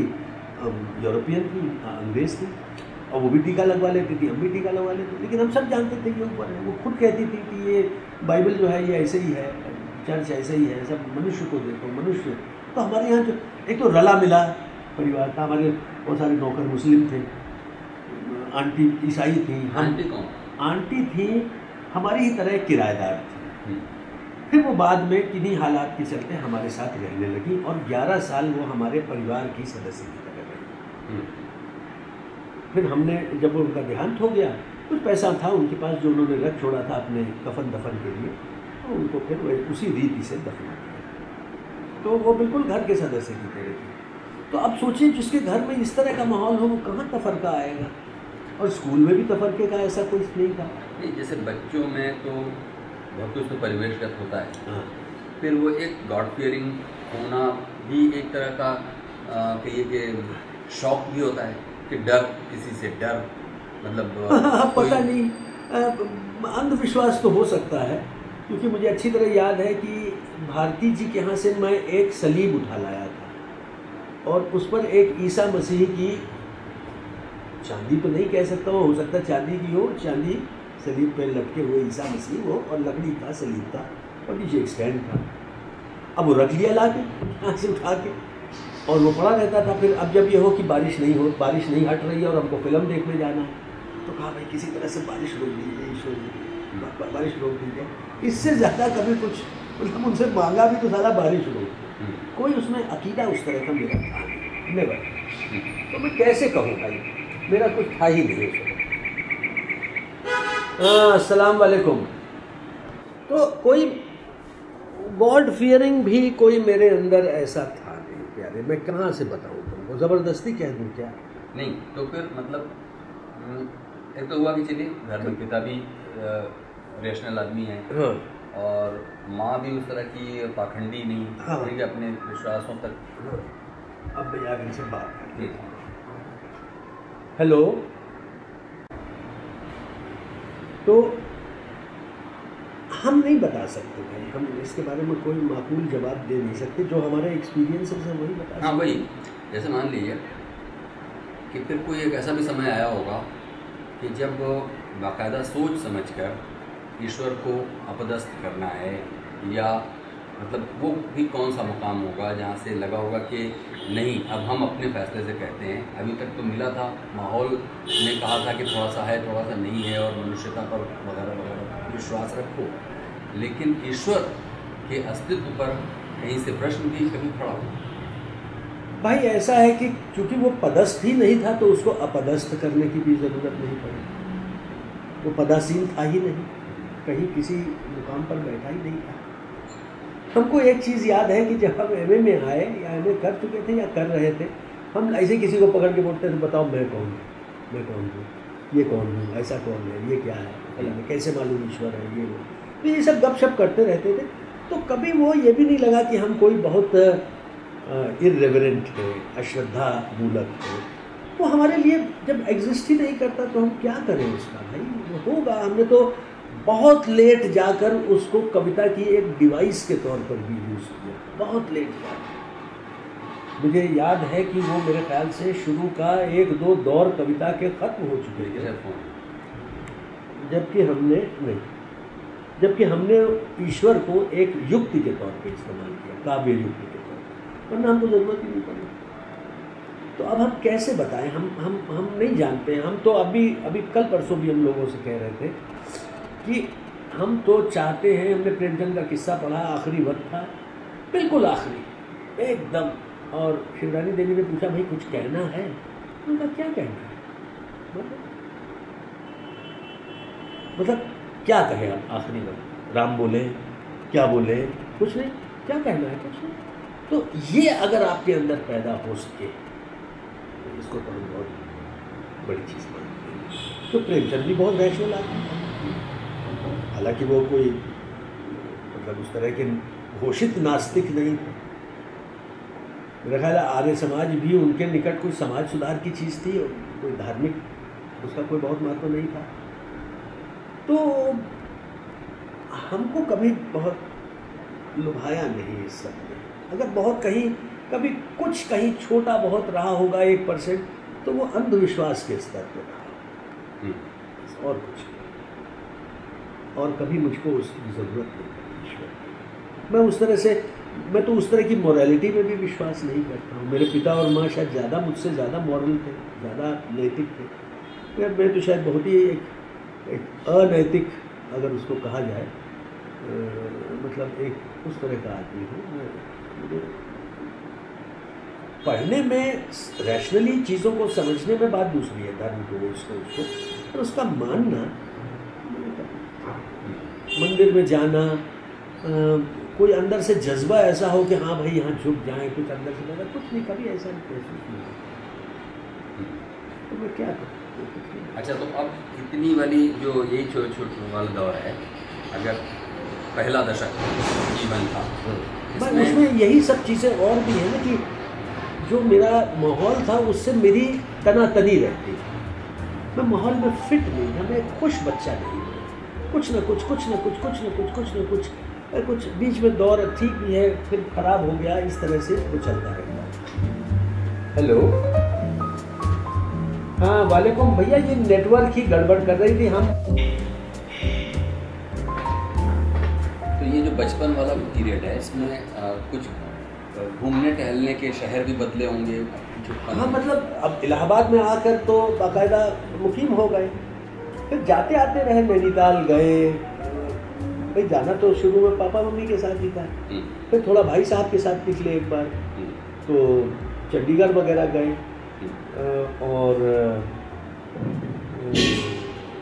यूरोपियन थी, अंग्रेज़ थी, और वो भी टीका लगवा लेती थी, हम भी टीका लगवा लेते थे। लेकिन हम सब जानते थे कि ऊपर है। वो खुद कहती थी कि ये बाइबल जो है ये ऐसे ही है, चर्च ऐसे ही है, सब मनुष्य को देखो, मनुष्य। तो हमारे यहाँ जो एक तो रला मिला परिवार था, हमारे बहुत सारे नौकर मुस्लिम थे, आंटी ईसाई थी, आंटी थी हमारी ही तरह किराएदार थी। फिर वो बाद में किन्हीं हालात के चलते हमारे साथ रहने लगी, और 11 साल वो हमारे परिवार की सदस्य की तरह रही। फिर हमने जब उनका देहांत हो गया, कुछ पैसा था उनके पास जो उन्होंने रख छोड़ा था अपने कफन दफन के लिए, तो उनको फिर उसी रीति से दफना किया। तो वो बिल्कुल घर के सदस्य की तरह थे। तो अब सोचिए जिसके घर में इस तरह का माहौल हो वो कहाँ तफरका आएगा, और स्कूल में भी तफरके का ऐसा कुछ नहीं था। नहीं, जैसे बच्चों में तो बहुत कुछ तो परिवेशगत होता है। हाँ। फिर वो एक गॉड फियरिंग होना भी एक तरह का कहिए कि शौक भी होता है कि डर, किसी से डर, मतलब पता नहीं, अंधविश्वास तो हो सकता है, क्योंकि मुझे अच्छी तरह याद है कि भारती जी के यहाँ से मैं एक सलीब उठा लाया था और उस पर एक ईसा मसीह की, चांदी तो नहीं कह सकता, हो सकता चांदी की हो, चांदी सलीब पे लटके हुए ईसा मसीह हो, और लकड़ी का सलीब था और नीचे एक स्टैंड था। अब वो रख लिया ला के यहाँ से उठा के, और वो पड़ा रहता था। फिर अब जब ये हो कि बारिश नहीं हट रही है और हमको फिल्म देखने जाना है, तो कहा भाई किसी तरह से बारिश रोक दीजिए, ईश्वर जी बारिश रोक दीजिए। इससे ज़्यादा कभी कुछ मतलब उनसे मांगा भी तो सारा बारिश रोक, कोई उसमें अकीदा उस तरह का मेरा था नेवर। तो मैं कैसे कहूँ भाई, मेरा कुछ था ही नहीं उसमें। अस्सलाम वालेकुम। तो कोई गॉड फियरिंग भी कोई मेरे अंदर ऐसा था नहीं प्यारे, मैं कहाँ से बताऊँ तुमको, ज़बरदस्ती कह दूँ क्या? नहीं, तो फिर मतलब एक तो हुआ कि चलिए घर में पिता भी रेशनल आदमी है, हाँ, और माँ भी उस तरह की पाखंडी नहीं, हाँ, कि अपने विश्वासों तक। हाँ। अब मैं यार इनसे बात करती हूँ। हेलो, तो हम नहीं बता सकते भाई, हम इसके बारे में कोई माकूल जवाब दे नहीं सकते, जो हमारे एक्सपीरियंसेस है वही बता सकते। हाँ वही, जैसे मान लीजिए कि फिर कोई एक ऐसा भी समय आया होगा कि जब बाकायदा सोच समझकर ईश्वर को अपदस्थ करना है, या मतलब वो भी कौन सा मुकाम होगा जहाँ से लगा होगा कि नहीं अब हम अपने फैसले से कहते हैं। अभी तक तो मिला था, माहौल ने कहा था कि थोड़ा सा है थोड़ा सा नहीं है, और मनुष्यता पर वगैरह वगैरह विश्वास रखो, लेकिन ईश्वर के अस्तित्व पर कहीं से प्रश्न भी कभी खड़ा हो। भाई ऐसा है कि चूंकि वो पदस्थ ही नहीं था तो उसको अपदस्थ करने की भी ज़रूरत नहीं पड़ी। वो पदासीन था ही नहीं, कहीं किसी मुकाम पर बैठा ही नहीं था। हमको एक चीज़ याद है कि जब हम एमए में आए या एमए कर चुके थे या कर रहे थे, हम ऐसे किसी को पकड़ के बोलते थे बताओ मैं कौन हूँ, ये कौन हूँ, ऐसा कौन है, ये क्या है, कैसे मालूम ईश्वर है, ये वो, तो ये सब गपशप करते रहते थे। तो कभी वो ये भी नहीं लगा कि हम कोई बहुत इर्रेवरेंट है, अश्रद्धा मूलक है। वो हमारे लिए जब एग्जिस्ट ही नहीं करता तो हम क्या करें उसका भाई, वो होगा। हमने तो बहुत लेट जाकर उसको कविता की एक डिवाइस के तौर पर भी यूज़ किया, बहुत लेट जाकर। मुझे याद है कि वो मेरे ख्याल से शुरू का 1-2 दौर कविता के ख़त्म हो चुके थे, जबकि हमने ईश्वर को एक युक्ति के तौर पर इस्तेमाल किया, काव्य युक्ति के तौर पर, वरना हमको ज़रूरत ही नहीं पड़ी। तो अब हम कैसे बताएं, हम नहीं जानते। हम तो अभी कल परसों भी हम लोगों से कह रहे थे कि हम तो चाहते हैं, हमने प्रेमचंद का किस्सा पढ़ा, आखिरी वक्त था, बिल्कुल आखिरी एकदम, और शिवरानी देवी ने पूछा भाई कुछ कहना है? उनका क्या कहना है, मतलब क्या कहें हम आखिरी वक्त, राम बोले, क्या बोले, कुछ नहीं, क्या कहना है, कुछ नहीं। तो ये अगर आपके अंदर पैदा हो सके तो इसको तो हम बहुत बड़ी चीज़ मानते हैं। तो प्रेमचंद भी बहुत रैशनल आदमी था, हालांकि वो कोई मतलब उस तरह के घोषित नास्तिक नहीं थे। मेरा ख्याल है आर्य समाज भी उनके निकट कोई समाज सुधार की चीज़ थी, और कोई धार्मिक उसका कोई बहुत महत्व नहीं था। तो हमको कभी बहुत लुभाया नहीं इस सब में। अगर बहुत कभी कुछ कहीं छोटा बहुत रहा होगा 1%, तो वो अंधविश्वास के स्तर पर रहा, और कुछ नहीं। और कभी मुझको उसकी ज़रूरत नहीं पड़ी ईश्वर। मैं तो उस तरह की मोरालिटी में भी विश्वास नहीं करता हूँ। मेरे पिता और माँ शायद ज़्यादा मुझसे ज़्यादा मॉरल थे, ज़्यादा नैतिक थे। मैं तो शायद बहुत ही एक अनैतिक, अगर उसको कहा जाए, मतलब एक उस तरह का आदमी हूँ। पढ़ने में, रैशनली चीज़ों को समझने में बात दूसरी है, धर्म को उसको और उसका मानना, मंदिर में जाना, कोई अंदर से जज्बा ऐसा हो कि हाँ भाई यहाँ झुक जाएं, कुछ अंदर से लगा, कुछ नहीं, कभी ऐसा महसूस नहीं। तो मैं क्या करूँ। अच्छा, तो अब इतनी वाली जो यही छोटे वाला दौर है, अगर पहला दशक जीवन था उसमें यही सब चीज़ें और भी हैं ना कि जो मेरा माहौल था उससे मेरी तनातनी रहती, मैं माहौल में फिट नहीं था, मैं खुश बच्चा नहीं, कुछ न कुछ कुछ बीच में दौर ठीक भी है, फिर खराब हो गया, इस तरह से वो चलता रहता। हेलो, हाँ वालेकुम भैया, ये नेटवर्क ही गड़बड़ कर रही थी हम। तो ये जो बचपन वाला पीरियड है, इसमें कुछ घूमने टहलने के शहर भी बदले होंगे। हाँ, मतलब अब इलाहाबाद में आकर तो बाकायदा मुकीम हो गए, फिर जाते आते रहे, नैनीताल गए, भाई जाना तो शुरू में पापा मम्मी के साथ ही था, फिर थोड़ा भाई साहब के साथ निकले एक बार, तो चंडीगढ़ वगैरह गए, और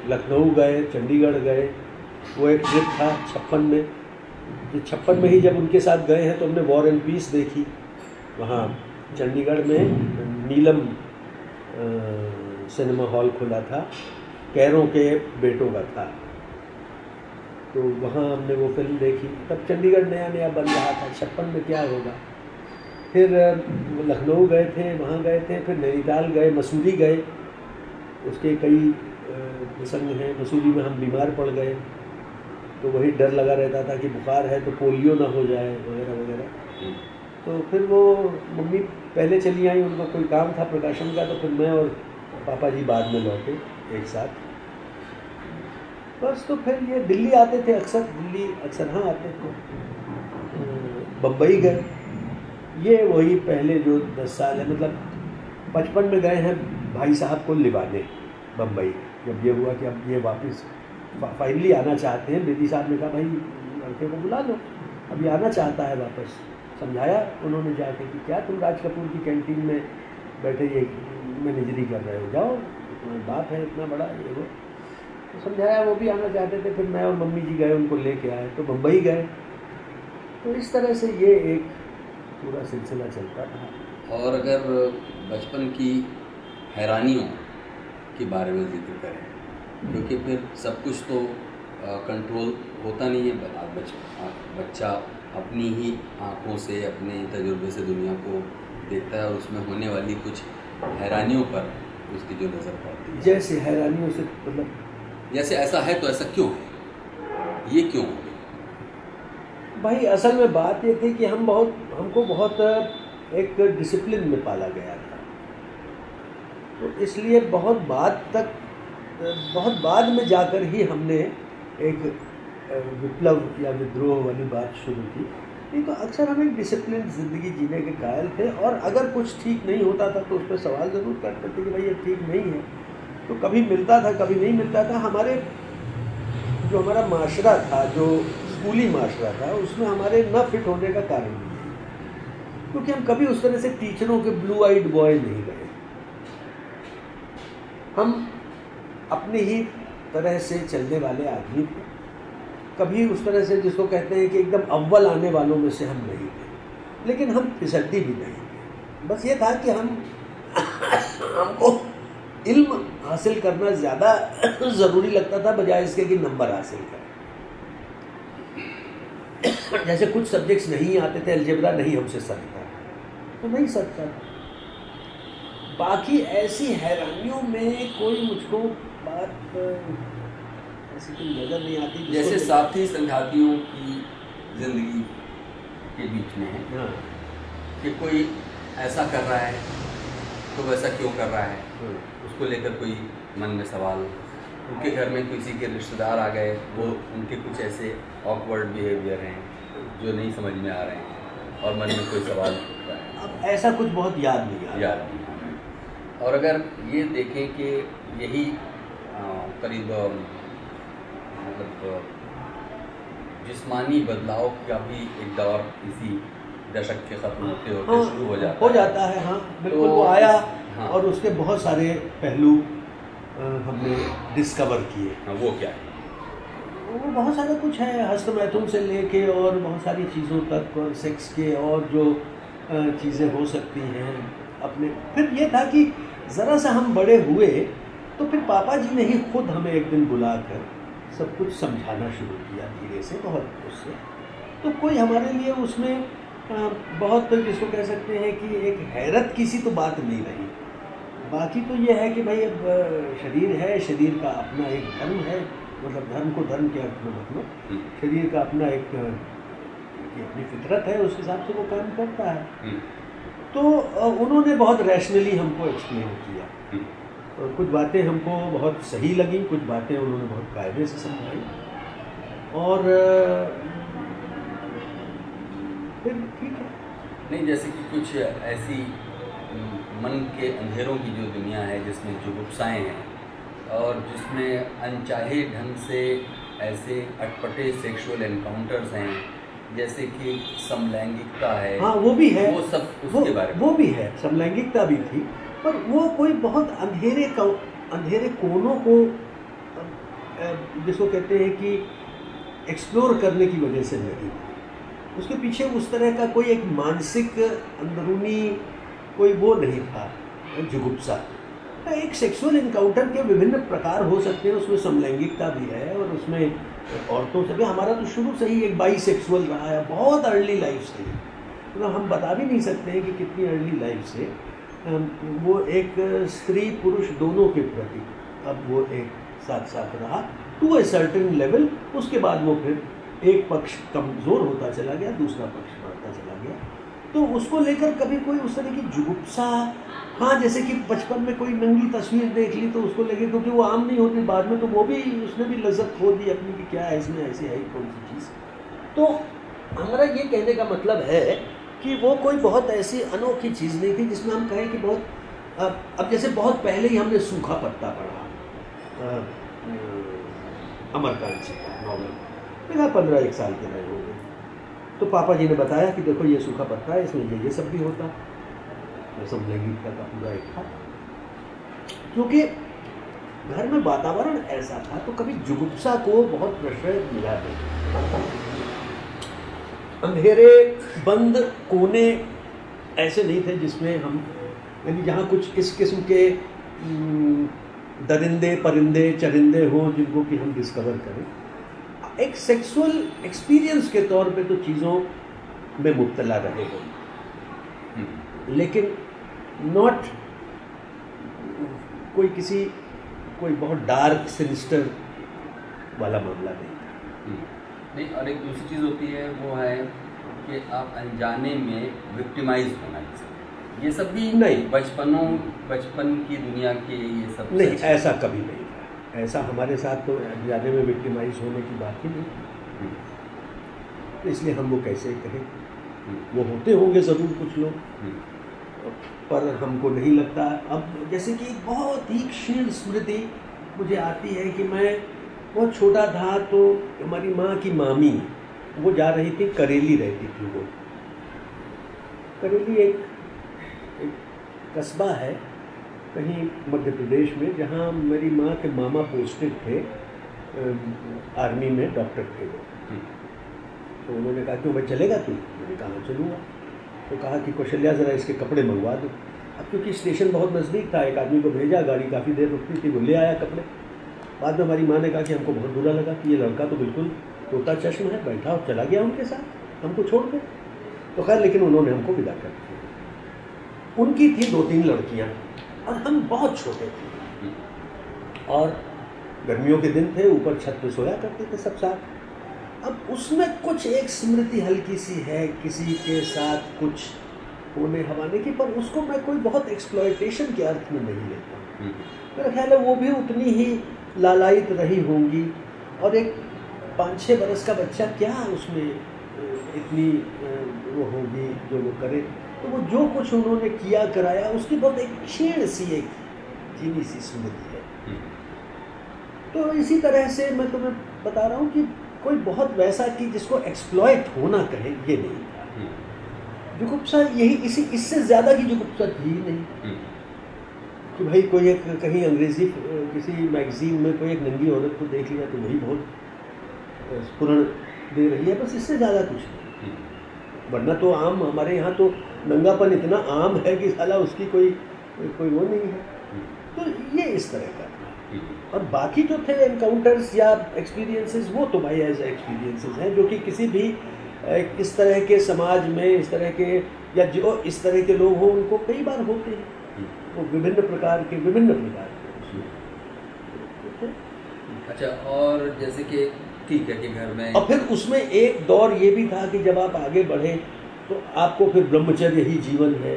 लखनऊ गए, चंडीगढ़ गए। वो एक ट्रिप था 56 में, 56 में ही जब उनके साथ गए हैं तो हमने वॉर एंड पीस देखी वहाँ चंडीगढ़ में। नीलम सिनेमा हॉल खुला था, कैरों के बेटों का था, तो वहाँ हमने वो फिल्म देखी। तब चंडीगढ़ नया नया बन रहा था, 56 में क्या होगा। फिर लखनऊ गए थे, वहाँ गए थे, फिर नैनीताल गए, मसूरी गए, उसके कई प्रसंग हैं। मसूरी में हम बीमार पड़ गए, तो वही डर लगा रहता था कि बुखार है तो पोलियो ना हो जाए वगैरह वगैरह। तो फिर वो मम्मी पहले चली आई, उनको कोई काम था प्रकाशन का, तो फिर मैं और पापा जी बाद में लौटे एक साथ। बस, तो फिर ये दिल्ली आते थे अक्सर, दिल्ली अक्सर हाँ आते थे। बम्बई गए, ये वही पहले जो 10 साल है, मतलब 55 में गए हैं भाई साहब को लिवाने बम्बई। जब ये हुआ कि अब ये वापस फाइनली आना चाहते हैं, बेटी साहब ने कहा भाई लड़के को बुला लो, अब ये आना चाहता है वापस। समझाया उन्होंने जाके कि क्या तुम राज कपूर की कैंटीन में बैठे ये मैनेजरी कर रहे हो, जाओ, तुम्हारा बाप है इतना बड़ा, ये वो। तो समझाया, वो भी आना चाहते थे। फिर मैं और मम्मी जी गए, उनको लेके आए, तो बम्बई गए। तो इस तरह से ये एक पूरा सिलसिला चलता था। और अगर बचपन की हैरानियों के बारे में जिक्र करें, क्योंकि फिर सब कुछ तो कंट्रोल होता नहीं है, बच्चा अपनी ही आँखों से, अपने तजुर्बे से दुनिया को देखता है, और उसमें होने वाली कुछ हैरानियों पर उसकी जो नज़र पड़ती है। जैसे हैरानियों से मतलब, जैसे ऐसा है तो ऐसा क्यों है, ये क्यों है? भाई असल में बात ये थी कि हमको बहुत एक डिसिप्लिन में पाला गया था, तो इसलिए बहुत बाद में जाकर ही हमने एक विप्लव या विद्रोह वाली बात शुरू की। नहीं तो अक्सर हम एक डिसिप्लिन ज़िंदगी जीने के कायल थे, और अगर कुछ ठीक नहीं होता था तो उस पर सवाल ज़रूर करते थे कि भाई ये ठीक नहीं है। तो कभी मिलता था, कभी नहीं मिलता था। हमारा माशरा था, जो स्कूली माशरा था, उसमें हमारे न फिट होने का कारण नहीं है, क्योंकि हम कभी उस तरह से टीचरों के ब्लू आइड बॉय नहीं रहे। हम अपने ही तरह से चलने वाले आदमी थे, कभी उस तरह से जिसको कहते हैं कि एकदम अव्वल आने वालों में से हम नहीं थे, लेकिन हम फिसड्डी भी नहीं थे। बस ये था कि हमको इल्म हासिल करना ज़्यादा ज़रूरी लगता था, बजाय इसके कि नंबर हासिल करें। जैसे कुछ सब्जेक्ट्स नहीं आते थे, अलजेब्रा नहीं हमसे सकता तो नहीं सकता था। बाकी ऐसी हैरानियों में कोई मुझको बात ऐसी कोई नज़र नहीं आती। जैसे साथी संगातियों की ज़िंदगी के बीच में है, हाँ, कि कोई ऐसा कर रहा है तो वैसा क्यों कर रहा है, उसको लेकर कोई मन में सवाल। उनके घर में किसी के रिश्तेदार आ गए, वो उनके कुछ ऐसे ऑकवर्ड बिहेवियर हैं जो नहीं समझ में आ रहे हैं, और मन में कोई सवाल उठ रहा है। अब ऐसा कुछ बहुत याद नहीं आ रहा। और अगर ये देखें कि यही करीब मतलब जिस्मानी बदलाव का भी एक दौर इसी दशक के ख़त्म होते होते शुरू हो जाता है। हाँ बिल्कुल, वो आया। हाँ, और उसके बहुत सारे पहलू हमने डिस्कवर किए। हाँ, वो क्या है? वो बहुत सारा कुछ है, हस्तमैथुन से लेके और बहुत सारी चीज़ों तक, और सेक्स के और जो चीज़ें हो सकती हैं अपने। फिर ये था कि ज़रा सा हम बड़े हुए तो फिर पापा जी ने ही खुद हमें एक दिन बुलाकर सब कुछ समझाना शुरू किया धीरे से, बहुत उससे। तो कोई हमारे लिए उसमें बहुत जिसको कह सकते हैं कि एक हैरत की सी तो बात नहीं रही। बाकी तो ये है कि भाई अब शरीर है, शरीर का अपना एक धर्म है, मतलब धर्म को धर्म के अर्थ में मतलब शरीर का अपना एक अपनी फितरत है, उस हिसाब से वो काम करता है। तो उन्होंने बहुत रैशनली हमको एक्सप्लेन किया, और कुछ बातें हमको बहुत सही लगी, कुछ बातें उन्होंने बहुत कायदे से समझाई, और फिर ठीक है। नहीं, जैसे कि कुछ ऐसी मन के अंधेरों की जो दुनिया है जिसमें जुगुप्साएँ हैं और जिसमें अनचाहे ढंग से ऐसे अटपटे सेक्सुअल एनकाउंटर्स हैं, जैसे कि समलैंगिकता है। हाँ, वो भी है, वो सब उसके बारे में वो भी है, समलैंगिकता भी थी, पर वो कोई बहुत अंधेरे कोनों को जिसको कहते हैं कि एक्सप्लोर करने की वजह से लगी। उसके पीछे उस तरह का कोई एक मानसिक अंदरूनी कोई वो नहीं था जुगुप्सा। एक सेक्सुअल इनकाउंटर के विभिन्न प्रकार हो सकते हैं, उसमें समलैंगिकता भी है, और उसमें औरतों से भी। हमारा तो शुरू से ही एक बाइसेक्सुअल रहा है, बहुत अर्ली लाइफ से, मतलब हम बता भी नहीं सकते हैं कि कितनी अर्ली लाइफ से वो एक स्त्री पुरुष दोनों के प्रति अब वो एक साथ साथ रहा टू ए सर्टेन लेवल। उसके बाद वो फिर एक पक्ष कमज़ोर होता चला गया, दूसरा पक्ष बढ़ता चला गया। तो उसको लेकर कभी कोई उस तरह की जुगुप्सा, हाँ, जैसे कि बचपन में कोई नंगी तस्वीर देख ली तो उसको लगे, क्योंकि वो आम नहीं होती, बाद में तो वो भी उसने भी लज्जत खो दी अपनी कि क्या है इसमें, ऐसी है कौन सी चीज़। तो हमारा ये कहने का मतलब है कि वो कोई बहुत ऐसी अनोखी चीज़ नहीं थी जिसमें हम कहें कि बहुत अब जैसे बहुत पहले ही हमने सूखा पत्ता पढ़ा, अमरकांत जी का नॉवल, मेरा 15-1 साल के रहे होंगे। तो पापा जी ने बताया कि देखो ये सूखा पत्ता है, इसमें ये सब भी होता, समलैंगिकता का पूरा एक था। क्योंकि घर में वातावरण ऐसा था तो कभी जुगुप्सा को बहुत प्रश्रय मिला नहीं। अंधेरे बंद कोने ऐसे नहीं थे जिसमें हम, यानी जहाँ कुछ इस किस्म के दरिंदे परिंदे चरिंदे हों जिनको कि हम डिस्कवर करें। एक सेक्सुअल एक्सपीरियंस के तौर पे तो चीज़ों में मुब्तला रहे हो, लेकिन नॉट कोई बहुत डार्क सिनिस्टर वाला मामला नहीं। नहीं, और एक दूसरी चीज़ होती है, वो है कि आप अनजाने में विक्टिमाइज होना, ये सब भी नहीं, बचपन की दुनिया के ये सब नहीं, ऐसा कभी नहीं था। ऐसा हमारे साथ तो अनजाने में विक्टिमाइज होने की बात ही नहीं, तो इसलिए हम वो कैसे कहें। वो होते होंगे ज़रूर कुछ लोग, पर हमको नहीं लगता। अब जैसे कि बहुत ही क्षीण स्मृति मुझे आती है कि मैं बहुत छोटा था तो हमारी माँ की मामी वो जा रही थी, करेली रहती थी वो। करेली एक कस्बा है कहीं मध्य प्रदेश में, जहाँ मेरी माँ के मामा पोस्टेड थे, आर्मी में डॉक्टर थे वो। तो उन्होंने कहा क्यों भाई चलेगा तू? मैंने कहा चलूँगा। तो कहा कि कौशल्या ज़रा इसके कपड़े मंगवा दो। अब क्योंकि स्टेशन बहुत नज़दीक था, एक आदमी को भेजा, गाड़ी काफ़ी देर रुकती थी, वो ले आया कपड़े। बाद में हमारी माँ ने कहा कि हमको बहुत बुरा लगा कि ये लड़का तो बिल्कुल तोता चश्म है, बैठा और चला गया उनके साथ हमको छोड़ के। तो खैर, लेकिन उन्होंने हमको विदा कर दिया। उनकी थी 2-3 लड़कियाँ और हम बहुत छोटे थे, और गर्मियों के दिन थे, ऊपर छत पे सोया करते थे सब साथ। अब उसमें कुछ एक स्मृति हल्की सी है किसी के साथ कुछ होने हवाने की, पर उसको मैं कोई बहुत एक्सप्लॉयटेशन के अर्थ में नहीं लेता। मेरा ख्याल है वो भी उतनी ही लालायित रही होंगी, और एक 5-6 बरस का बच्चा क्या उसमें इतनी वो होगी जो वो करे। तो वो जो कुछ उन्होंने किया कराया उसकी बहुत एक क्षीण सी एक धीमी सी स्मृति है। तो इसी तरह से मैं तुम्हें बता रहा हूँ कि कोई बहुत वैसा कि जिसको एक्सप्लॉइट होना कहे, ये नहीं था। जुगुप्सा यही इससे ज़्यादा की जुगुप्सा थी नहीं कि भाई कोई एक कहीं अंग्रेज़ी किसी मैगज़ीन में कोई एक नंगी औरत को देख लिया तो वही बहुत स्फुरण दे रही है, बस इससे ज़्यादा कुछ नहीं। वरना तो आम हमारे यहाँ तो नंगापन इतना आम है कि साला उसकी कोई वो नहीं है। तो ये इस तरह का था। और बाकी जो थे एनकाउंटर्स या एक्सपीरियंसेस, वो तो भाई एज एक्सपीरियंसेस हैं जो कि किसी भी इस तरह के समाज में, इस तरह के या जो इस तरह के लोग हों उनको कई बार होते हैं, वो विभिन्न प्रकार के उसमें। अच्छा, और जैसे कि ठीक है कि घर में, और फिर उसमें एक दौर ये भी था कि जब आप आगे बढ़े तो आपको फिर ब्रह्मचर्य ही जीवन है,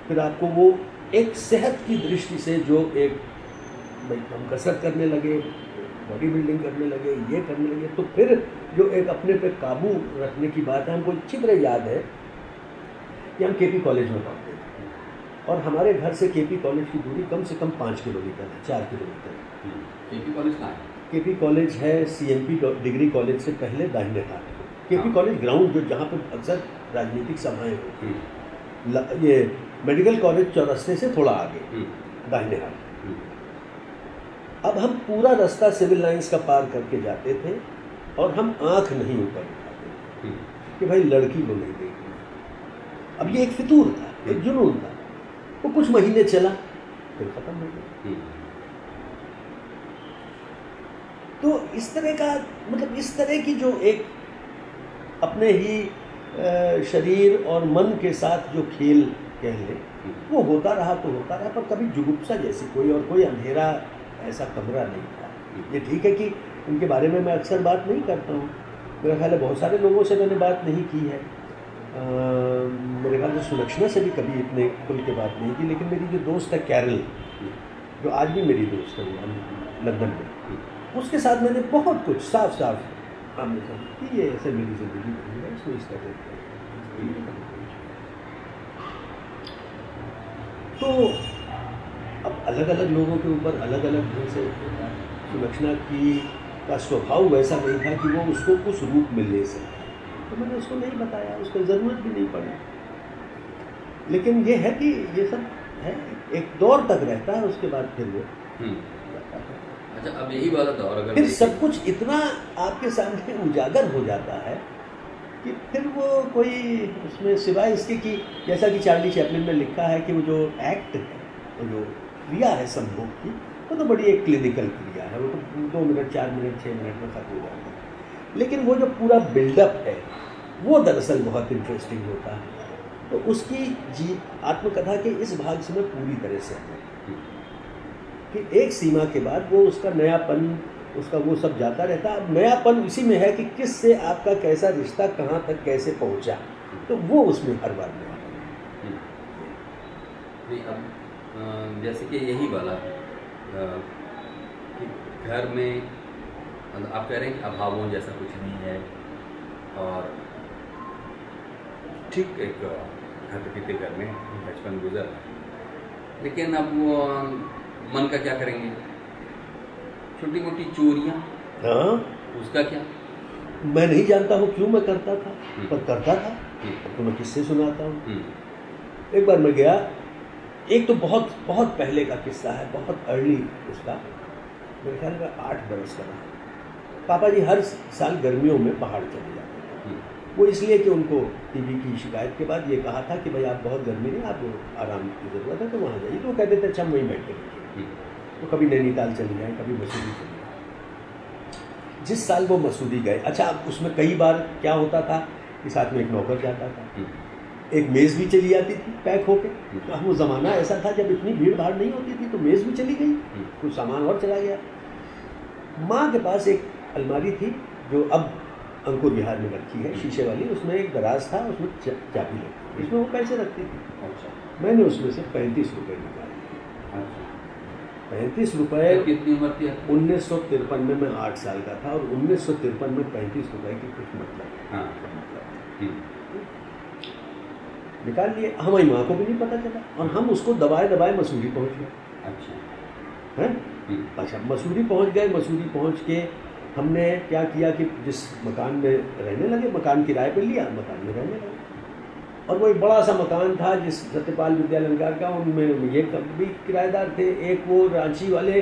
फिर आपको वो एक सेहत की दृष्टि से जो एक भाई हम कसरत करने लगे, बॉडी बिल्डिंग करने लगे, ये करने लगे, तो फिर जो एक अपने पे काबू रखने की बात है। हमको अच्छी तरह याद है कि हम केपी कॉलेज में पढ़ते थे और हमारे घर से केपी कॉलेज की दूरी कम से कम 5 किलोमीटर है, 4 किलोमीटर। केपी कॉलेज कहाँ है? केपी कॉलेज है सीएमपी डिग्री कॉलेज से पहले दाहिने हाथ। केपी कॉलेज ग्राउंड जो जहाँ पर अक्सर राजनीतिक सभाएं होती, ये मेडिकल कॉलेज चौरस्ते से थोड़ा आगे दाहिने हाथ। अब हम पूरा रास्ता सिविल लाइंस का पार करके जाते थे और हम आंख नहीं ऊपर उठाते कि भाई लड़की को नहीं देखनी। अब ये एक फितूर था, एक जुनून था। वो कुछ महीने चला फिर खत्म हो गया। तो इस तरह का मतलब इस तरह की जो एक अपने ही शरीर और मन के साथ जो खेल कह ले, वो होता रहा तो होता रहा, पर कभी जुगुप्सा जैसी कोई अंधेरा ऐसा कमरा नहीं था। ये ठीक है कि उनके बारे में मैं अक्सर बात नहीं करता हूँ, मेरा ख्याल है बहुत सारे लोगों से मैंने बात नहीं की है, मेरे ख्याल से सुलक्षणा से भी कभी इतने खुल के बात नहीं की, लेकिन मेरी जो दोस्त है कैरल, जो आज भी मेरी दोस्त है लंदन में, उसके साथ मैंने बहुत कुछ साफ साफ आमने सामने कि ये ऐसे मेरी ज़िंदगी नहीं है, इसको इस तरह। तो अब अलग अलग लोगों के ऊपर अलग अलग ढंग से सुलक्षणा का स्वभाव वैसा नहीं था कि वो उसको उस रूप में ले सके, तो मैंने उसको नहीं बताया, उसको ज़रूरत भी नहीं पड़ी। लेकिन ये है कि ये सब है, एक दौर तक रहता है, उसके बाद फिर वो अच्छा, अब यही वाला दौर अगर फिर सब कुछ इतना आपके सामने उजागर हो जाता है कि फिर वो कोई उसमें सिवाय इसके कि जैसा कि चार्ली चैपलिन ने लिखा है कि वो जो एक्ट है, वो जो क्रिया है संभोग की, वो तो बड़ी एक क्लिनिकल क्रिया है, वो तो 2 मिनट 4 मिनट 6 मिनट में खत्म हो जाता है। लेकिन वो जो पूरा बिल्डअप है वो दरअसल बहुत इंटरेस्टिंग होता है। तो उसकी आत्मकथा के इस भाग से मैं पूरी तरह से कि एक सीमा के बाद वो उसका नयापन, उसका वो सब जाता रहता। अब नयापन इसी में है कि किस से आपका कैसा रिश्ता कहाँ तक कैसे पहुँचा, तो वो उसमें हर बार में अब जैसे कि यही वाला कि घर में आप कह रहे हैं कि अभावों जैसा कुछ नहीं है, और ठीक एक खाते पीते घर में बचपन गुजर, लेकिन अब वो मन का क्या करेंगे, छोटी मोटी चोरियाँ, हाँ उसका क्या? मैं नहीं जानता हूँ क्यों मैं करता था, पर करता था। तो मैं किससे सुनाता हूँ। एक बार मैं गया, एक तो बहुत बहुत पहले का किस्सा है, बहुत अर्ली उसका, मेरे ख्याल में 8 बरस का था। पापा जी हर साल गर्मियों में पहाड़ चले जाते थे। वो इसलिए कि उनको टीबी की शिकायत के बाद ये कहा था कि भाई आप बहुत गर्मी नहीं, आपको आराम की ज़रूरत है, तो वहाँ जाइए। तो वो कहते थे अच्छा वहीं बैठ के रखिए। तो कभी नैनीताल चले जाएँ, कभी मसूरी चले जाएँ। जिस साल वो मसूरी गए, अच्छा उसमें कई बार क्या होता था कि साथ में एक नौकर जाता था, एक मेज़ भी चली आती थी पैक होके। तो वो ज़माना ऐसा था जब इतनी भीड़ भाड़ नहीं होती थी, तो मेज़ भी चली गई, कुछ सामान और चला गया। माँ के पास एक अलमारी थी जो अब अंकुर विहार में रखी है, शीशे वाली। उसमें एक दराज था, उसमें चाबी लगती, इसमें वो पैसे रखती थी। अच्छा, मैंने उसमें से 35 रुपये निकाले। 35 रुपये। कितनी उम्र थी? 1953 में मैं 8 साल का था, और 1953 में 35 रुपये की कुछ मतलब निकाल लिए। हमारी माँ को भी नहीं पता चला, और हम उसको दबाए दबाए मसूरी पहुँच गए। अच्छा हैं? अच्छा, मसूरी पहुँच गए। मसूरी पहुँच के हमने क्या किया कि जिस मकान में रहने लगे, मकान किराए पे लिया, मकान में रहने लगे। और वो एक बड़ा सा मकान था जिस सत्यपाल विद्यालंकार का, उनमें ये भी किराएदार थे। एक वो रांची वाले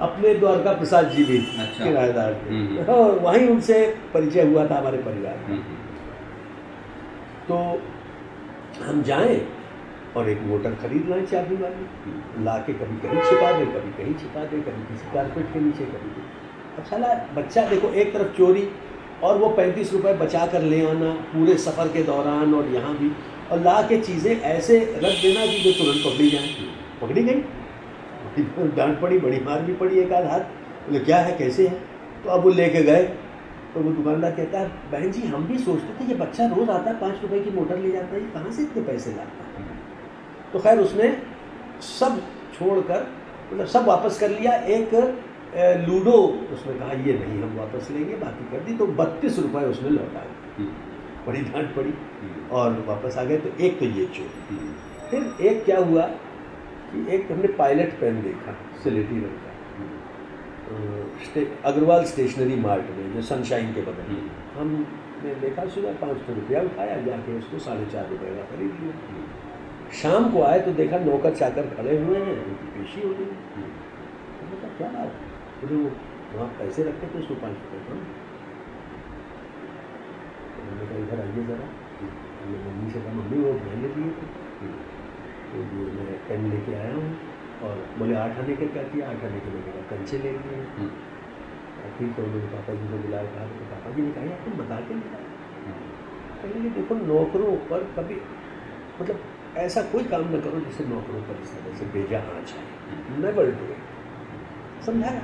अपने द्वारका प्रसाद जी भी अच्छा। किराएदार थे और वहीं उनसे परिचय हुआ था हमारे परिवार का। तो हम जाएं और एक मोटर खरीद लाएं चाबी वाली, ला के कभी कहीं छिपा दे, कभी कहीं छिपा दे, कभी किसी कारपेट के नीचे, कभी। अब साला बच्चा देखो, एक तरफ चोरी और वो 35 रुपये बचा कर ले आना पूरे सफ़र के दौरान और यहाँ भी, और ला के चीज़ें ऐसे रख देना कि जो तुरंत पकड़ी जाए। पकड़ी गई, डांट पड़ी, बड़ी मार भी पड़ी, एक आध हाथ, बोले क्या है कैसे है। तो अब वो लेके गए तो वो दुकानदार कहता है बहन जी हम भी सोचते थे ये बच्चा रोज़ आता है 5 रुपए की मोटर ले जाता है, ये कहाँ से इतने पैसे लाता है। तो खैर उसने सब छोड़कर मतलब सब वापस कर लिया। एक लूडो उसने कहा ये नहीं हम वापस लेंगे, बाकी कर दी। तो 32 रुपये उसने लौटाए, बड़ी डांट पड़ी और वापस आ गए। तो एक तो ये चोरी। फिर एक क्या हुआ कि एक हमने पायलट पेन देखा सिलेटी रंग का अग्रवाल स्टेशनरी मार्ट में, जो सनशाइन के बगल में। हमने देखा, सुबह 500 रुपया उठाया, जाके उसको 4.5 रुपये का खरीद लिया। शाम को आए तो देखा नौकर चाकर खड़े हुए हैं, उनकी पेशी हो गई। तो क्या बात है, बोले वो वहाँ पैसे रखे थे उसको 5 रुपये कम। तो मैंने कहा इधर आइए ज़रा। हमने मम्मी से कहा मम्मी वो मैंने दिए थे, तो ये मैं पेन लेके आया हूँ। और बोले 8 आने के क्या किया, 8 आने के मैंने कहा कंचे ले लिए। फिर तो मेरे पापा जी को बुलाया, कहा तो पापा जी ने कहा तुम बता के निकाला। कहने देखो नौकरों पर कभी मतलब ऐसा कोई काम न करो जिससे नौकरों पर इस तरह से बेजा आँच आए, नेवर डू इट। समझाया,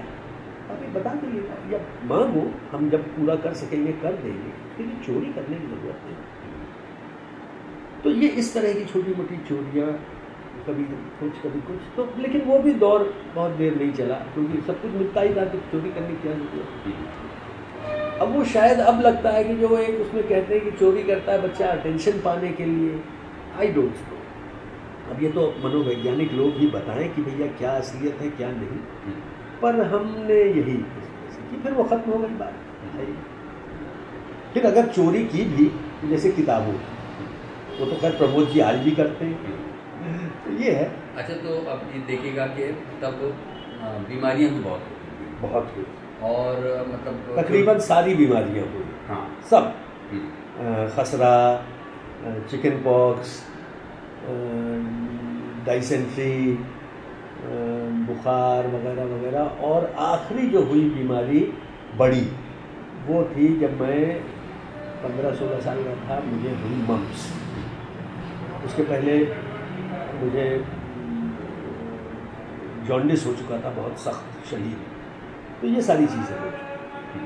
अभी बता देंगे या मांगो, हम जब पूरा कर सकेंगे कर देंगे, फिर चोरी करने की जरूरत नहीं। तो ये इस तरह की छोटी मोटी चोरियाँ, कभी कुछ तो, लेकिन वो भी दौर बहुत देर नहीं चला क्योंकि सब कुछ मिलता ही था, तो चोरी करने की क्या जरूरत। अब वो शायद अब लगता है कि जो एक उसमें कहते हैं कि चोरी करता है बच्चा अटेंशन पाने के लिए, आई डोंट नो। अब ये तो मनोवैज्ञानिक लोग ही बताएं कि भैया क्या असलियत है क्या नहीं, पर हमने यही कि फिर वो खत्म हो गई बात। फिर अगर चोरी की भी, जैसे किताबों, वो तो खैर प्रमोद जी आज भी करते हैं, तो ये है। अच्छा, तो अब ये देखिएगा कि तब बीमारियां भी बहुत हुई और मतलब तकरीबन सारी बीमारियां हुई। हाँ, सब खसरा, चिकन पॉक्स, डाइसेंट्री, बुखार वगैरह वगैरह। और आखिरी जो हुई बीमारी बड़ी, वो थी जब मैं 15-16 साल का था, मुझे हुई मम्स। उसके पहले मुझे जॉन्डिस हो चुका था, बहुत सख्त शदीद। तो ये सारी चीज़ें हो चुकी।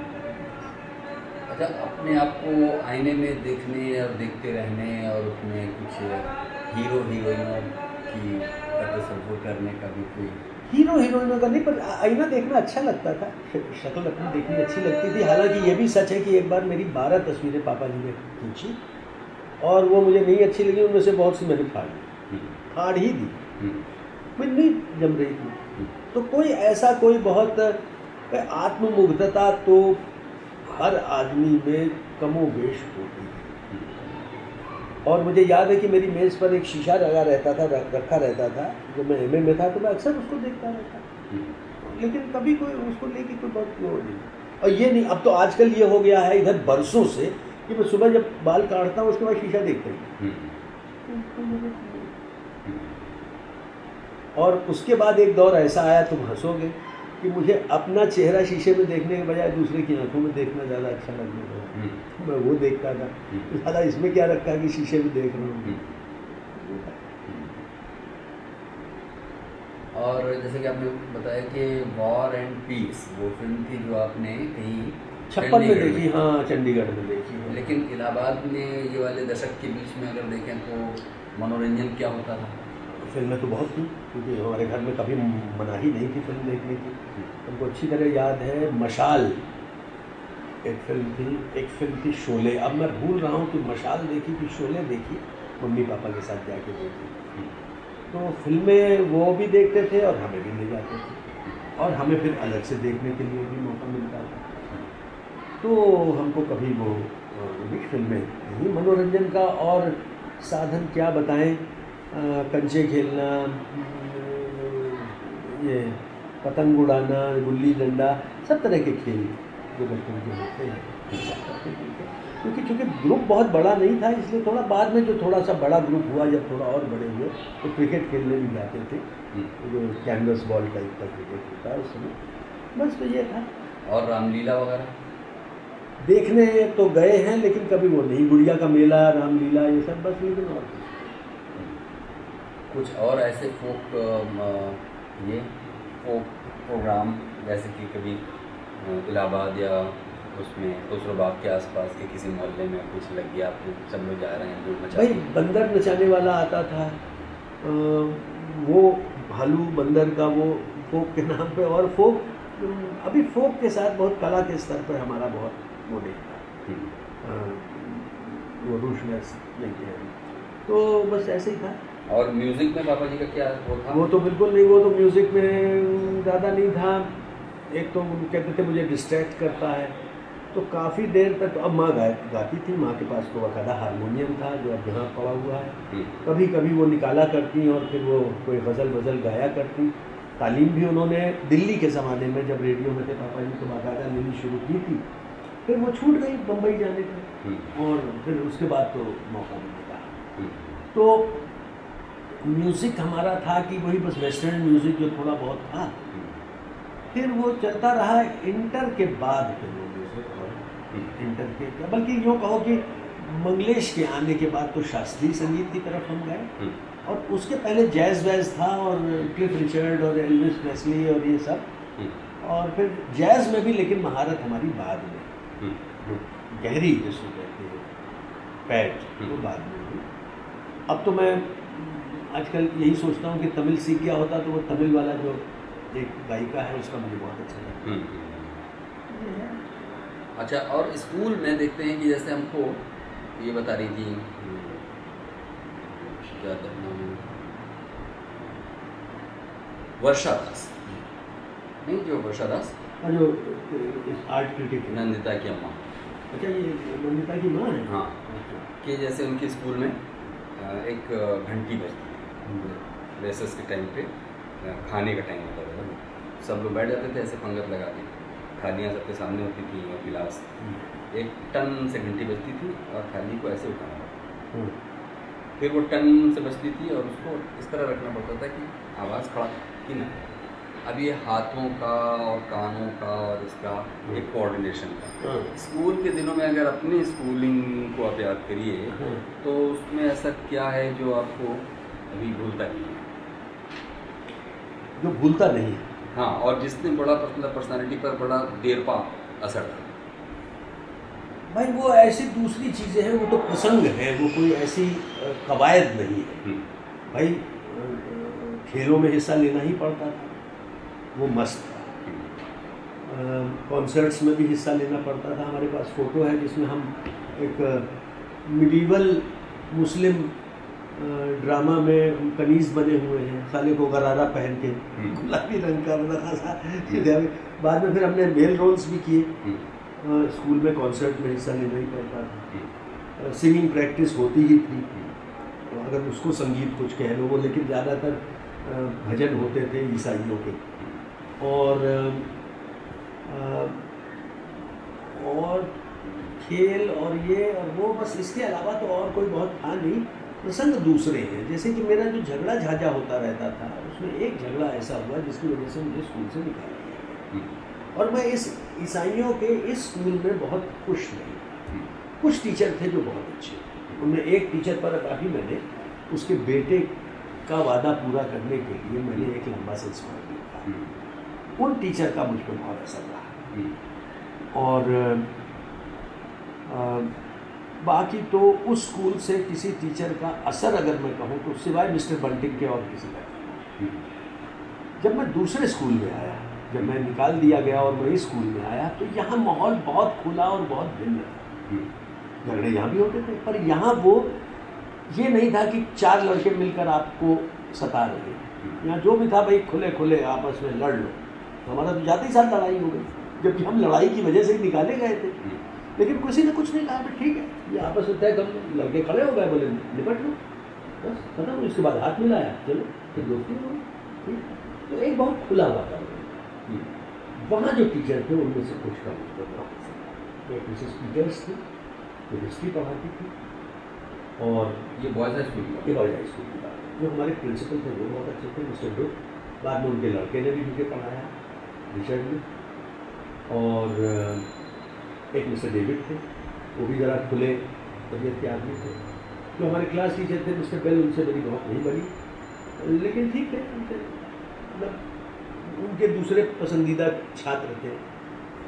अच्छा, अपने आप को आईने में देखने और देखते रहने और उसमें कुछ हीरो हीरोइनों की तस्वीर करने का भी कोई हीरो हीरोइनों का नहीं, पर आईना देखना अच्छा लगता था, शक्ल अपनी देखनी अच्छी लगती थी। हालांकि ये भी सच है कि एक बार मेरी 12 तस्वीरें पापा जी ने खींची और वो मुझे नहीं अच्छी लगी, उनमें से बहुत सी मैंने फाड़ ही दी, मुझे नहीं जम रही थी। तो कोई ऐसा कोई बहुत आत्ममुग्धता तो हर आदमी में कमोबेश होती है। और मुझे याद है कि मेरी मेज़ पर एक शीशा रखा रहता था जब मैं एमए में था, तो मैं अक्सर उसको देखता रहता, लेकिन कभी कोई उसको लेके कोई बहुत वो नहीं। और ये नहीं, अब तो आजकल ये हो गया है इधर बरसों से कि मैं सुबह जब बाल काटता हूँ उसके बाद शीशा देखता हूँ। और उसके बाद एक दौर ऐसा आया, तुम हंसोगे, कि मुझे अपना चेहरा शीशे में देखने के बजाय दूसरे की आंखों में देखना ज़्यादा अच्छा लगने लगा। मैं वो देखता था, ज़्यादा इसमें क्या रखा कि शीशे में देख रहा हूँ। और जैसे कि आपने बताया कि वॉर एंड पीस वो फिल्म थी जो आपने कहीं 56 में देखी, हाँ चंडीगढ़ में देखी। लेकिन इलाहाबाद में ये वाले दशक के बीच में अगर देखें तो मनोरंजन क्या होता था? फिल्में तो बहुत थी, क्योंकि हमारे घर में कभी मनाही नहीं थी फिल्म देखने की। हमको अच्छी तरह याद है मशाल एक फिल्म थी शोले। अब मैं भूल रहा हूँ कि मशाल देखी कि शोले देखी, मम्मी पापा के साथ जाके देखी। तो फिल्में वो भी देखते थे और हमें भी ले जाते थे, और हमें फिर अलग से देखने के लिए भी मौका मिलता था। तो हमको कभी वो फिल्में नहीं, मनोरंजन का और साधन क्या बताएं, कंचे खेलना, ये पतंग उड़ाना, गुल्ली डंडा, सब तरह के खेल जो बचपन के होते हैं क्योंकि चूँकि ग्रुप बहुत बड़ा नहीं था, इसलिए थोड़ा बाद में जो थोड़ा सा बड़ा ग्रुप हुआ, जब थोड़ा और बड़े हुए तो क्रिकेट खेलने भी जाते थे, जो कैनवस बॉल टाइप का क्रिकेट होता है उस समय। बस तो ये था। और रामलीला वगैरह देखने तो गए हैं, लेकिन कभी वो नहीं, गुड़िया का मेला, रामलीला, ये सब बस, लेकिन और कुछ और ऐसे फोक प्रोग्राम जैसे कि कभी इलाहाबाद या उसमें खुसरोबाग के आसपास के किसी मोहल्ले में कुछ लग गया, आपको सब लोग जा रहे हैं दूर मचा, भाई बंदर नचाने वाला आता था, वो भालू बंदर का, वो फोक के नाम पे। और फोक, अभी फोक के साथ बहुत कला के स्तर पर हमारा बहुत वो नहीं था, वो रूशनेस नहीं है, तो बस ऐसे ही था। और म्यूज़िक में पापा जी का क्या वो था? वो तो बिल्कुल नहीं, वो तो म्यूज़िक में ज़्यादा नहीं था। एक तो कहते थे मुझे डिस्ट्रैक्ट करता है, तो काफ़ी देर तक, अब माँ गाती थी, माँ के पास तो बाकायदा हारमोनियम था जो अब यहाँ पड़ा हुआ है, कभी कभी वो निकाला करती और फिर वो कोई गज़ल गाया करती। तालीम भी उन्होंने दिल्ली के ज़माने में, जब रेडियो में थे पापा जी, तो बाकायदा लेनी शुरू की थी, फिर वो छूट गई बम्बई जाने का, और फिर उसके बाद तो मौका नहीं मिला। तो म्यूज़िक हमारा था कि वही बस वेस्टर्न म्यूज़िक जो थोड़ा बहुत था, फिर वो चलता रहा इंटर के बाद। फिर वो म्यूज़िक, और इंटर के, बल्कि यूँ कहो कि मंगलेश के आने के बाद तो शास्त्रीय संगीत की तरफ हम गए, और उसके पहले जैज़ वैज़ था, और क्लिफ रिचर्ड और एल्विस प्रेस्ली और ये सब, और फिर जैज़ में भी, लेकिन महारत हमारी बाद में, जो गहरी जिसको कहते हैं पैट, वो बाद में हुई। अब तो मैं आजकल यही सोचता हूँ कि तमिल सीख गया होता तो वो तमिल वाला जो एक गायिका है उसका मुझे बहुत अच्छा लगता है। अच्छा, और स्कूल में देखते हैं कि जैसे हमको ये बता रही थी, क्या नाम है, वर्षा दास, नहीं जो वर्षा दास, जो आर्ट क्रिटिक, नंदिता की अम्मा। अच्छा, ये नंदिता की माँ है? हाँ, कि जैसे उनके स्कूल में एक घंटी बजती है रेसेस के टाइम पे, खाने का टाइम होता था, सब लोग बैठ जाते थे ऐसे पंगत लगा के, थालियाँ सबके सामने होती थी और गिलास, एक टन से घंटी बजती थी और थाली को ऐसे उठाना पड़ता, फिर वो टन से बजती थी और उसको इस तरह रखना पड़ता था कि आवाज़ खड़ा कि ना। अब ये हाथों का और कानों का और इसका एक कोऑर्डिनेशन का, स्कूल के दिनों में अगर अपनी स्कूलिंग को आप याद करिए तो उसमें ऐसा क्या है जो आपको अभी भूलता नहीं है? जो भूलता नहीं है, हाँ, और जिसने बड़ा पर्सनालिटी पर बड़ा देर पा असर था? भाई वो ऐसी दूसरी चीज़ें हैं, वो तो प्रसंग है, वो कोई ऐसी कवायद नहीं है। भाई खेलों में हिस्सा लेना ही पड़ता था, वो मस्त था। कॉन्सर्ट्स में भी हिस्सा लेना पड़ता था। हमारे पास फ़ोटो है जिसमें हम एक मिडीवल मुस्लिम ड्रामा में कनीज़ बने हुए हैं, साले को गरारा पहन के, गुलाबी रंग का, मतलब खासा। बाद में फिर हमने मेल रोल्स भी किए, स्कूल में कॉन्सर्ट में हिस्सा लेना ही पड़ता था। सिंगिंग प्रैक्टिस होती ही थी, अगर उसको संगीत कुछ कह लो वो, लेकिन ज़्यादातर भजन होते थे ईसाइयों के, और खेल और ये और वो, बस इसके अलावा तो और कोई बहुत था नहीं। प्रसंग दूसरे हैं, जैसे कि मेरा जो झगड़ा झाझा होता रहता था, उसमें एक झगड़ा ऐसा हुआ जिसकी वजह से मुझे स्कूल से निकाल दिया, और मैं इस ईसाइयों के इस स्कूल में बहुत खुश नहीं था। कुछ टीचर थे जो बहुत अच्छे, उनमें एक टीचर पर काफ़ी मैंने उसके बेटे का वादा पूरा करने के लिए मैंने एक लंबा संस्कार दिया। उन टीचर का मुझ पर बहुत असर रहा, और बाकी तो उस स्कूल से किसी टीचर का असर अगर मैं कहूँ तो सिवाय मिस्टर बंटिंग के और किसी का। जब मैं दूसरे स्कूल में आया, जब मैं निकाल दिया गया और मैं इस स्कूल में आया, तो यहाँ माहौल बहुत खुला और बहुत भिन्न था। झगड़े यहाँ भी होते थे, पर यहाँ वो ये नहीं था कि चार लड़के मिलकर आपको सता रहे हैं। यहाँ जो भी था भाई खुले खुले आपस में लड़ लो। हमारा तो जाते ही साथ लड़ाई हो गई, जबकि हम लड़ाई की वजह से ही निकाले गए थे, लेकिन किसी ने कुछ नहीं कहा, ठीक है ये आपस में तय कर लो। लड़के खड़े हो गए, बोले निपट लो, बस खत्म। इसके बाद हाथ मिलाया, चलो फिर दोस्ती हो गई। तो एक बहुत खुला वातावरण। वहाँ जो टीचर थे उनमें से कुछ का मुझको नाम तो मिसेस पीटर्स थी जो हिस्ट्री पढ़ाती थी, और ये बॉयज़ हाई स्कूल की बात, जो हमारे प्रिंसिपल थे वो बहुत अच्छे थे, मिस्टर डो। बाद में उनके लड़के ने भी मुझे पढ़ाया रिचर्ड में, और एक मिस्टर डेविड थे, वो भी ज़रा खुले तबीयत के आदमी थे। जो हमारे क्लास टीचर थे मिस्टर बेल, उनसे मेरी बहुत नहीं बनी, लेकिन ठीक है, मतलब उनके दूसरे पसंदीदा छात्र थे,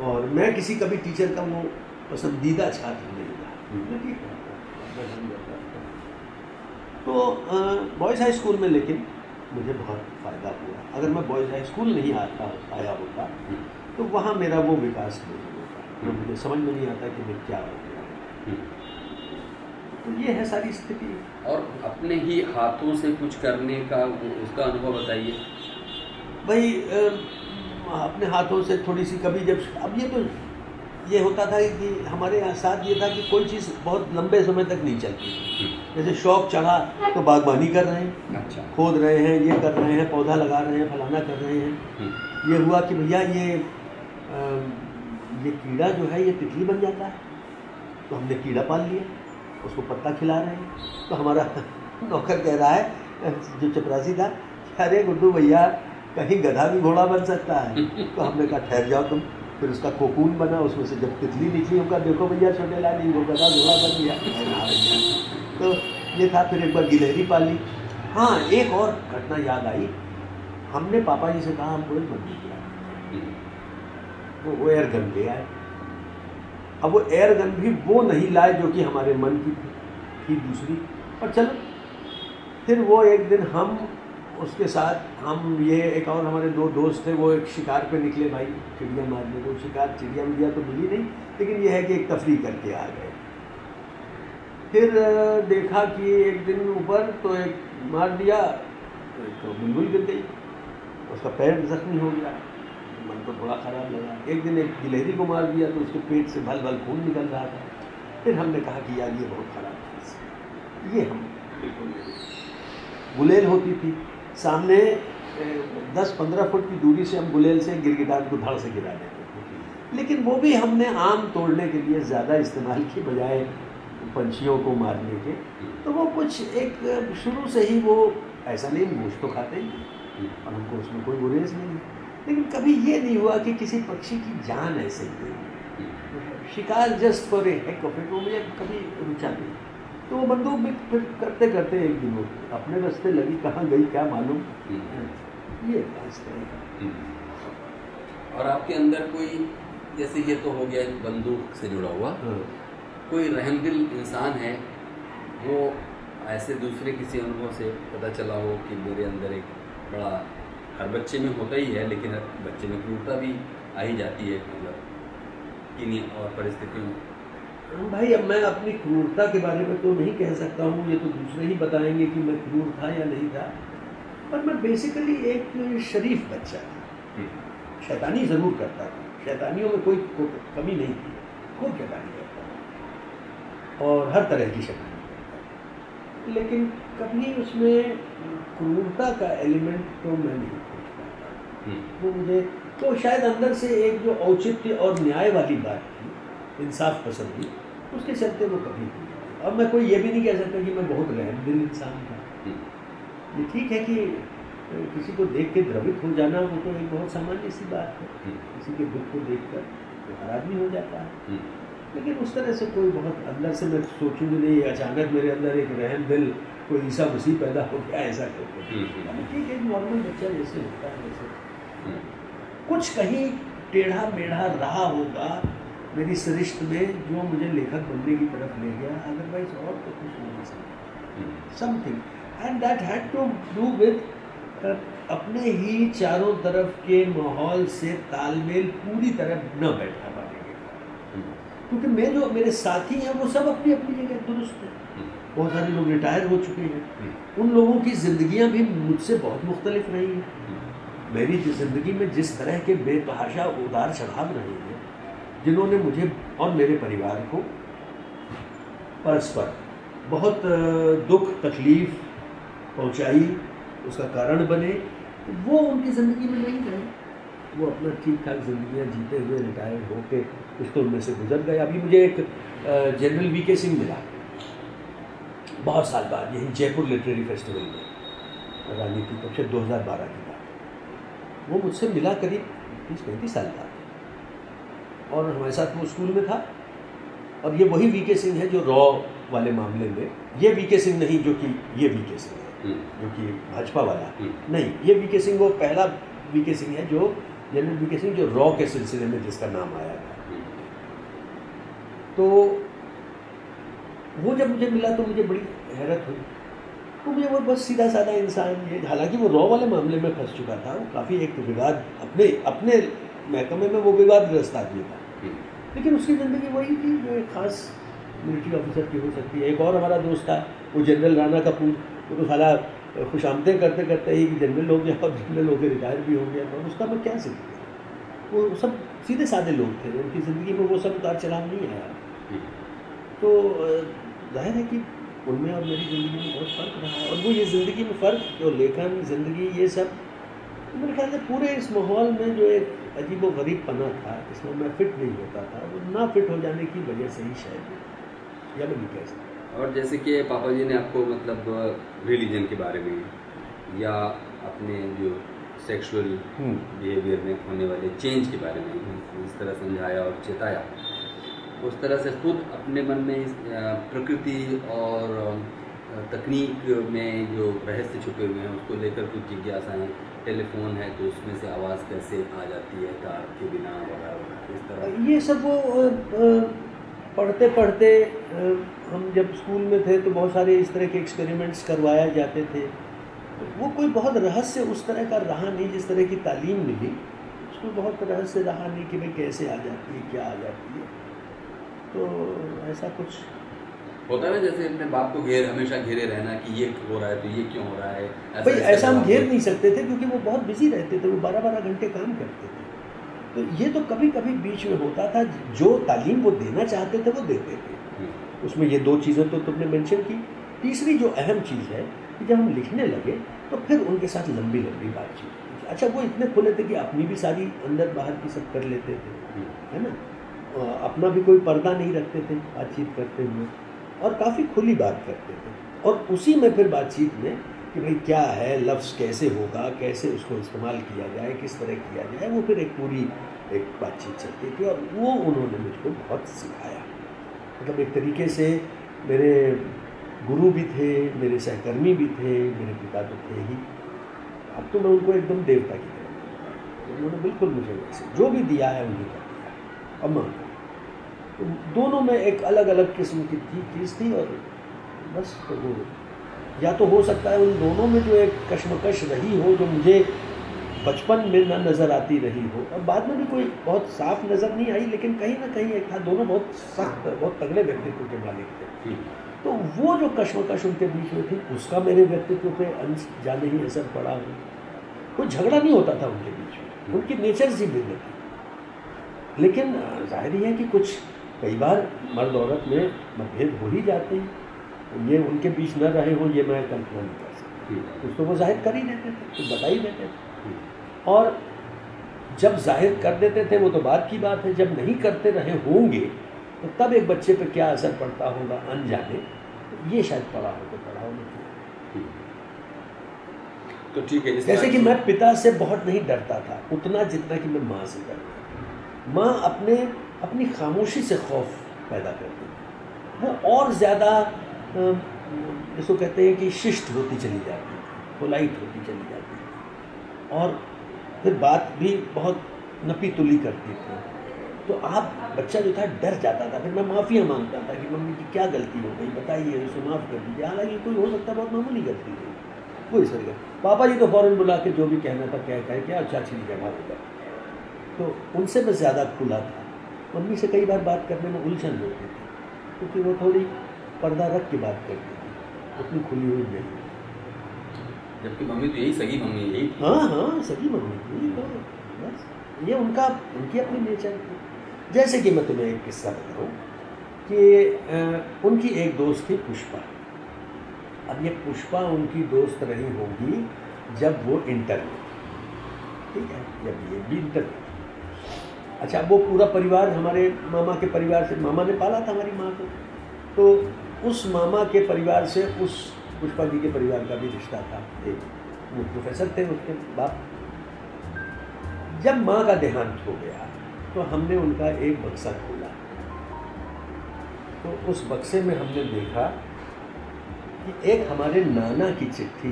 और मैं किसी कभी टीचर का वो पसंदीदा छात्र नहीं था, ठीक है। तो बॉयज़ हाई स्कूल में लेकिन मुझे बहुत फ़ायदा हुआ। अगर मैं बॉयज़ हाई स्कूल नहीं आया होता तो वहाँ मेरा वो विकास नहीं होता, मुझे समझ में नहीं आता कि मैं क्या हो गया। तो ये है सारी स्थिति। और अपने ही हाथों से कुछ करने का उसका अनुभव बताइए। भाई अपने हाथों से थोड़ी सी कभी जब, अब ये होता था कि हमारे यहाँ साथ ये था कि कोई चीज़ बहुत लंबे समय तक नहीं चलती। जैसे शौक चढ़ा तो बागबानी कर रहे हैं, अच्छा, खोद रहे हैं, ये कर रहे हैं, पौधा लगा रहे हैं, फलाना कर रहे हैं। ये हुआ कि भैया ये कीड़ा जो है ये तितली बन जाता है, तो हमने कीड़ा पाल लिया, उसको पत्ता खिला रहे हैं। तो हमारा नौकर कह रहा है जो चपरासी था, अरे गुड्डू भैया कहीं गधा भी घोड़ा बन सकता है। तो हमने कहा ठहर जाओ तुम। फिर उसका कोकून बना, उसमें से जब तितली निकली उनका देखो भैया छोटे लाली वो गधा घोड़ा बन गया। तो ये था। फिर एक बार गिलहरी पाली। हाँ, एक और घटना याद आई, हमने पापा जी से कहा हमको एक बंदूक दिया, वो एयर गन ले आए। अब वो एयर गन भी वो नहीं लाए जो कि हमारे मन की थी दूसरी। और चलो फिर वो एक दिन हम उसके साथ ये एक और हमारे दो दोस्त थे, वो एक शिकार पे निकले भाई, चिड़िया मारने को। शिकार चिड़िया मिड़िया तो मिली नहीं, लेकिन ये है कि एक तफरी करके आ गए। फिर देखा कि एक दिन ऊपर तो एक मार दिया तो बुलबुल गिर गई, उसका पैर जख्मी हो गया, मन को थोड़ा ख़राब लगा। एक दिन एक गिलहरी को मार दिया तो उसके पेट से भल भल खून निकल रहा था। फिर हमने कहा कि यार ये बहुत ख़राब चीज़, ये हम बिल्कुल नहीं। गुलेल होती थी सामने, 10-15 फुट की दूरी से हम गुलेल से गिरगिटान को धड़ से गिरा देते थे, लेकिन वो भी हमने आम तोड़ने के लिए ज़्यादा इस्तेमाल की बजाय पंछियों को मारने के। तो वो कुछ एक शुरू से ही वो ऐसा नहीं, गोश्त तो खाते ही और हमको उसमें कोई गुरेज नहीं, लेकिन कभी ये नहीं हुआ कि किसी पक्षी की जान ऐसे गई। शिकार just for a Keck of it वो मुझे कभी रुचा नहीं। तो वो बंदूक भी फिर करते करते एक दिन वो अपने रास्ते लगी, कहाँ गई क्या मालूम। ये इस तरह का। और आपके अंदर कोई, जैसे ये तो हो गया बंदूक से जुड़ा हुआ, कोई रहमदिल इंसान है वो ऐसे दूसरे किसी अनुभव से पता चला हो कि मेरे अंदर एक बड़ा, हर बच्चे में होता ही है, लेकिन हर बच्चे में क्रूरता भी आ ही जाती है, मतलब किन्हीं और परिस्थितियों में। भाई अब मैं अपनी क्रूरता के बारे में तो नहीं कह सकता हूँ, ये तो दूसरे ही बताएंगे कि मैं क्रूर था या नहीं था। पर मैं बेसिकली एक शरीफ बच्चा था। शैतानी ज़रूर करता था, शैतानियों में कोई कमी नहीं थी, खूब शैतानी करता था और हर तरह की शैतानी करता था, लेकिन कभी उसमें क्रूरता का एलिमेंट तो मैं नहीं खोज पाता। वो मुझे तो शायद अंदर से एक जो औचित्य और न्याय वाली बात थी, इंसाफ पसंदी, उसके चलते वो कभी नहीं। और मैं कोई ये भी नहीं कह सकता कि मैं बहुत रहमदिल इंसान था। ये ठीक है कि किसी को देख के द्रवित हो जाना वो तो एक बहुत सामान्य सी बात है, किसी के दुख को देखकर तो हर आदमी हो जाता है, लेकिन उस तरह से कोई बहुत अंदर से मैं सोचूंगी नहीं अचानक मेरे अंदर एक रहमदिल कोई ईसा मसीह पैदा हो गया ऐसा करके। ठीक है, नॉर्मल बच्चा जैसे होता है वैसे कुछ कहीं टेढ़ा मेढ़ा रहा होगा मेरी सरिश्त में जो मुझे लेखक बनने की तरफ ले गया, अदरवाइज और तो कुछ नहीं समझ something, and that had to do with अपने ही चारों तरफ के माहौल से तालमेल पूरी तरह न बैठा पाने के कारण, क्योंकि मैं जो मेरे साथी हैं वो सब अपनी अपनी जगह दुरुस्त हैं, बहुत सारे लोग रिटायर हो चुके हैं, उन लोगों की ज़िंदगियाँ भी मुझसे बहुत मुख्तलिफ रही हैं। मेरी ज़िंदगी में जिस तरह के बेतहाशा उतार चढ़ाव रहे हैं, जिन्होंने मुझे और मेरे परिवार को परस्पर बहुत दुख तकलीफ पहुंचाई, उसका कारण बने, वो उनकी ज़िंदगी में नहीं रहे। वो अपना ठीक ठाक ज़िंदगियाँ जीते हुए रिटायर्ड होके कुछ तो उनमें से गुजर गए। अभी मुझे एक जनरल वीके सिंह मिला बहुत साल बाद, यही जयपुर लिटरेरी फेस्टिवल में, राजनीति तब से 2012 की बात। वो मुझसे मिला करीब 30-35 साल बाद और हमारे साथ वो स्कूल में था। और ये वही वीके सिंह है जो रॉ वाले मामले में, ये वीके सिंह नहीं जो कि ये वीके सिंह है जो कि भाजपा वाला नहीं, ये वीके सिंह वो पहला वीके सिंह है जो जनरल वीके सिंह जो रॉ के सिलसिले में जिसका नाम आया था। तो वो जब मुझे मिला तो मुझे बड़ी हैरत हुई। तो मुझे वो बस सीधा साधा इंसान, ये हालांकि वो रॉ वाले मामले में फंस चुका था, वो काफ़ी एक विवाद अपने महकमे में वो विवादग्रस्त आदमी था, लेकिन उसकी ज़िंदगी वही थी जो एक ख़ास मिलिट्री ऑफिसर की हो सकती है। एक और हमारा दोस्त था वो जनरल राणा कपूर, वो तो साला खुशामदें करते करते ही जनरल हो गया और जनरल होकर रिटायर भी हो गया। तो उसका मैं क्या सीख गया, वो सब सीधे साधे लोग थे, उनकी ज़िंदगी में वो सब उतार चढ़ाव नहीं आया। तो जाहिर है कि उनमें और मेरी ज़िंदगी में बहुत फ़र्क रहा है। और वो ये ज़िंदगी में फ़र्क, जो लेखन, ज़िंदगी, ये सब मेरे ख्याल से पूरे इस माहौल में जो एक अजीब व गरीब पना था, इसमें मैं फिट नहीं होता था, वो ना फिट हो जाने की वजह से ही शायद, या मैं नहीं कह सकता। और जैसे कि पापा जी ने आपको मतलब रिलीजन के बारे में या अपने जो सेक्सुअल बिहेवियर में होने वाले चेंज के बारे में इस तरह समझाया और चेताया, उस तरह से खुद अपने मन में प्रकृति और तकनीक में जो रहस्य छुपे हुए हैं उसको लेकर कुछ जिज्ञासाएँ, टेलीफोन है तो उसमें से आवाज़ कैसे आ जाती है तार के बिना वगैरह, इस तरह ये सब वो पढ़ते पढ़ते हम जब स्कूल में थे तो बहुत सारे इस तरह के एक्सपेरिमेंट्स करवाए जाते थे। तो वो कोई बहुत रहस्य उस तरह का रहा नहीं, जिस तरह की तालीम मिली उसमें बहुत रहस्य रहा नहीं कि भाई कैसे आ जाती है, क्या आ जाती है। तो ऐसा कुछ होता है ना, जैसे अपने बाप को हमेशा घेरे रहना कि ये हो रहा है तो ये क्यों हो रहा है, भाई ऐसा हम घेर नहीं सकते थे क्योंकि वो बहुत बिजी रहते थे, वो 12-12 घंटे काम करते थे। तो ये तो कभी कभी बीच में होता था, जो तालीम वो देना चाहते थे वो देते थे। उसमें ये 2 चीज़ें तो तुमने मेंशन की। तीसरी जो अहम चीज़ है कि जब हम लिखने लगे तो फिर उनके साथ लंबी लंबी बातचीत। अच्छा, वो इतने खुले थे कि अपनी भी सारी अंदर बाहर की सब कर लेते थे, है ना, अपना भी कोई पर्दा नहीं रखते थे बातचीत करते हुए, और काफ़ी खुली बात करते थे। और उसी में फिर बातचीत में कि भाई क्या है, लफ्ज़ कैसे होगा, कैसे उसको इस्तेमाल किया जाए, किस तरह किया जाए, वो फिर एक पूरी एक बातचीत चलती थी। और वो उन्होंने मुझको बहुत सिखाया। मतलब एक तरीके से मेरे गुरु भी थे, मेरे सहकर्मी भी थे, मेरे पिता तो थे ही। अब तो मैं उनको एकदम देवता की तरह, उन्होंने बिल्कुल मुझे वैसे जो भी दिया है उन्हीं का दिया। अब मैं तो दोनों में एक अलग अलग किस्म की चीज़ थी। और बस तो वो या तो हो सकता है उन दोनों में जो एक कश्मकश रही हो जो मुझे बचपन में न नज़र आती रही हो, और बाद में भी कोई बहुत साफ नज़र नहीं आई, लेकिन कहीं ना कहीं एक था। दोनों बहुत सख्त, बहुत तगड़े व्यक्तित्व के मालिक थे। तो वो जो कश्मकश उनके बीच में थी, उसका मेरे व्यक्तित्व पे अंश जाने ही असर पड़ा हो। कोई झगड़ा नहीं होता था उनके बीच में, उनकी नेचर ही भिन्न थी। लेकिन जाहिर है कि कुछ कई बार मर्द औरत में मतभेद हो ही जाते हैं। ये उनके बीच न रहे हो ये मैं कल्पना नहीं कर सकती। कुछ तो वो जाहिर कर ही देते थे, कुछ बता ही देते थे। और जब जाहिर कर देते थे वो तो बात की बात है, जब नहीं करते रहे होंगे तो तब एक बच्चे पे क्या असर पड़ता होगा अनजाने, ये शायद पड़ा हो तो पड़ा हो नहीं। तो ठीक है, जैसे कि मैं पिता से बहुत नहीं डरता था, उतना जितना कि मैं माँ से डरता। माँ अपनी खामोशी से खौफ पैदा करती थी। वो और ज़्यादा इसको कहते हैं कि शिष्ट होती चली जाती थी, पोलाइट होती चली जाती थी, और फिर बात भी बहुत नपी तुली करती थी। तो आप बच्चा जो था डर जाता था। फिर मैं माफ़िया मांगता था कि मम्मी की क्या गलती हो गई, बताइए, उसे माफ़ कर दीजिए। हालांकि कोई हो सकता बहुत मामूली गलती थी, कोई सर गया। पापा जी तो फ़ौरन बुला के जो भी कहना था कह क्या, अच्छा ठीक है माफ होगा। तो उनसे मैं ज़्यादा खुला था। मम्मी से कई बार बात करने में उलझन होती थी क्योंकि वो थोड़ी पर्दा रख के बात करती थी, उतनी खुली हुई नहीं। जबकि मम्मी तो यही सगी मम्मी यही, हाँ सगी मम्मी थी। तो बस ये उनकी अपनी नेचर थी। जैसे कि मैं तुम्हें एक किस्सा बताऊँ कि उनकी एक दोस्त थी पुष्पा। अब ये पुष्पा उनकी दोस्त रही होगी जब वो इंटर में थी। ठीक है, या BA इंटर। अच्छा, वो पूरा परिवार हमारे मामा के परिवार से, मामा ने पाला था हमारी माँ को, तो उस मामा के परिवार से उस पुष्पा जी के परिवार का भी रिश्ता था। एक वो प्रोफेसर थे, उसके बाप। जब माँ का देहांत हो गया तो हमने उनका एक बक्सा खोला, तो उस बक्से में हमने देखा कि एक हमारे नाना की चिट्ठी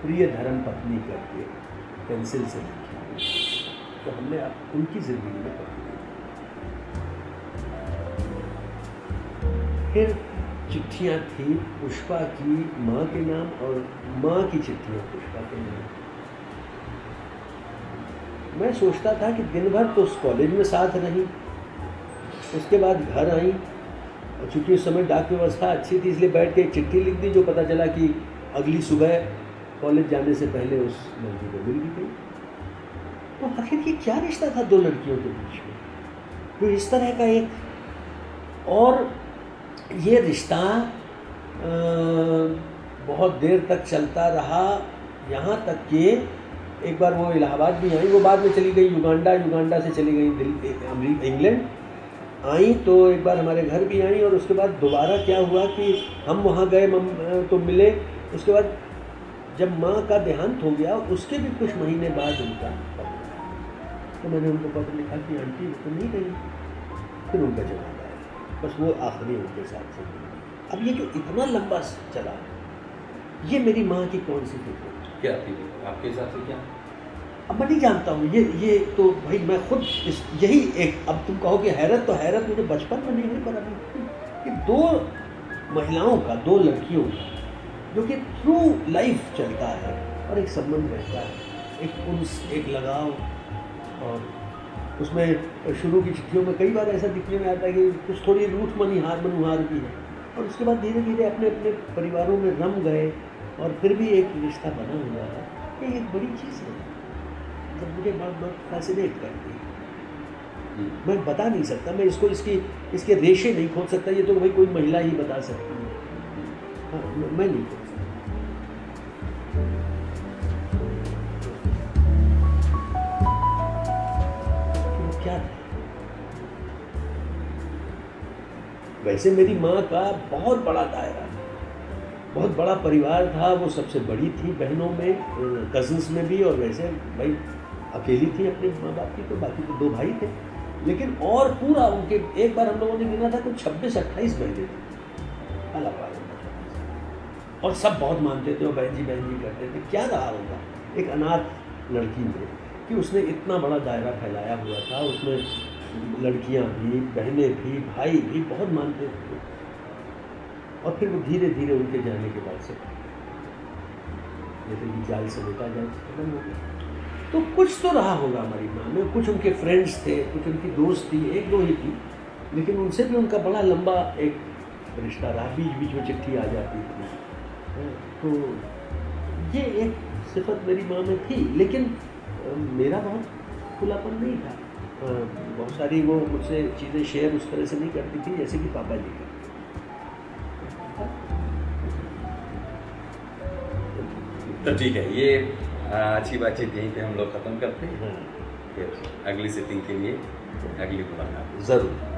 प्रिय धर्म पत्नी करके पेंसिल से लिखी, तो हमने अब उनकी जिंदगी में पढ़ी। फिर चिट्ठियाँ थी पुष्पा की माँ के नाम और माँ की चिट्ठियाँ पुष्पा के नाम। मैं सोचता था कि दिन भर तो उस कॉलेज में साथ रही, उसके बाद घर आई और चूँकि उस समय डाक व्यवस्था अच्छी थी इसलिए बैठ के एक चिट्ठी लिख दी, जो पता चला कि अगली सुबह कॉलेज जाने से पहले उस लड़की को मिल भी गई। तो आखिर ये क्या रिश्ता था दो लड़कियों के बीच में, तो इस तरह का एक। और ये रिश्ता बहुत देर तक चलता रहा, यहाँ तक कि एक बार वो इलाहाबाद भी आई, वो बाद में चली गई युगांडा से चली गई दिल्ली, इंग्लैंड आई, तो एक बार हमारे घर भी आई। और उसके बाद दोबारा क्या हुआ कि हम वहाँ गए, तो मिले। उसके बाद जब माँ का देहांत हो गया उसके भी कुछ महीने बाद उनका पत्र, तो मैंने उनको पत्र लिखा कि आंटी वो तो नहीं रही। फिर उनका जवाब आया, बस वो आखिरी उनके साथ से। अब ये जो इतना लंबा चला, ये मेरी माँ की कौन सी फिक्र क्या थी आपके हिसाब से? क्या अब मैं नहीं जानता हूँ, ये तो भाई मैं खुद यही एक, अब तुम कहो कि हैरत, तो हैरत मुझे बचपन में नहीं हुई, पर अभी कि दो महिलाओं का, दो लड़कियों का जो कि थ्रू लाइफ चलता है और एक संबंध रहता है, एक लगाव। और उसमें शुरू की चिट्ठियों में कई बार ऐसा दिखने में आता है कि कुछ थोड़ी रूठ मनुहार भी है, और उसके बाद धीरे धीरे अपने अपने परिवारों में रम गए और फिर भी एक रिश्ता बना हुआ है। ये एक बड़ी चीज़ है, जब मुझे बहुत फैसिनेट करती है। मैं बता नहीं सकता, मैं इसके रेशे नहीं खोज सकता, ये तो भाई कोई महिला ही बता सकती है। हाँ, मैं नहीं खोज सकता। क्या था? वैसे मेरी माँ का बहुत बड़ा दायरा, बहुत बड़ा परिवार था, वो सबसे बड़ी थी बहनों में, कजिन्स में भी, और वैसे भाई अकेली थी अपने माँ बाप की, तो बाकी तो दो भाई थे। लेकिन और पूरा उनके, एक बार हम लोगों ने गिना था कुछ 26-28 बहनें थी अलग अलग, और सब बहुत मानते थे और बहन जी करते थे। क्या रहा होगा एक अनाथ लड़की में कि उसने इतना बड़ा दायरा फैलाया हुआ था, उसमें लड़कियां भी, बहनें भी, भाई भी बहुत मानते थे। और फिर वो धीरे धीरे उनके जाने के बाद से जैसे कि जाल से लेता जाए खत्म हो गया। तो कुछ तो रहा होगा हमारी माँ में, कुछ उनके फ्रेंड्स थे, कुछ उनकी दोस्त थी, एक दो ही थी, लेकिन उनसे भी उनका बड़ा लंबा एक रिश्ता रहा, बीच बीच में चिट्ठी आ जाती थी। तो ये एक सिफत मेरी माँ में थी, लेकिन मेरा बहुत खुलापन नहीं था। बहुत सारी वो मुझसे चीज़ें शेयर उस तरह से नहीं करती थी जैसे कि पापा जी करते। तो ठीक है, ये अच्छी बातचीत यहीं पे हम लोग ख़त्म करते हैं। फिर अगली सिटिंग के लिए अगली मुलाकात ज़रूर।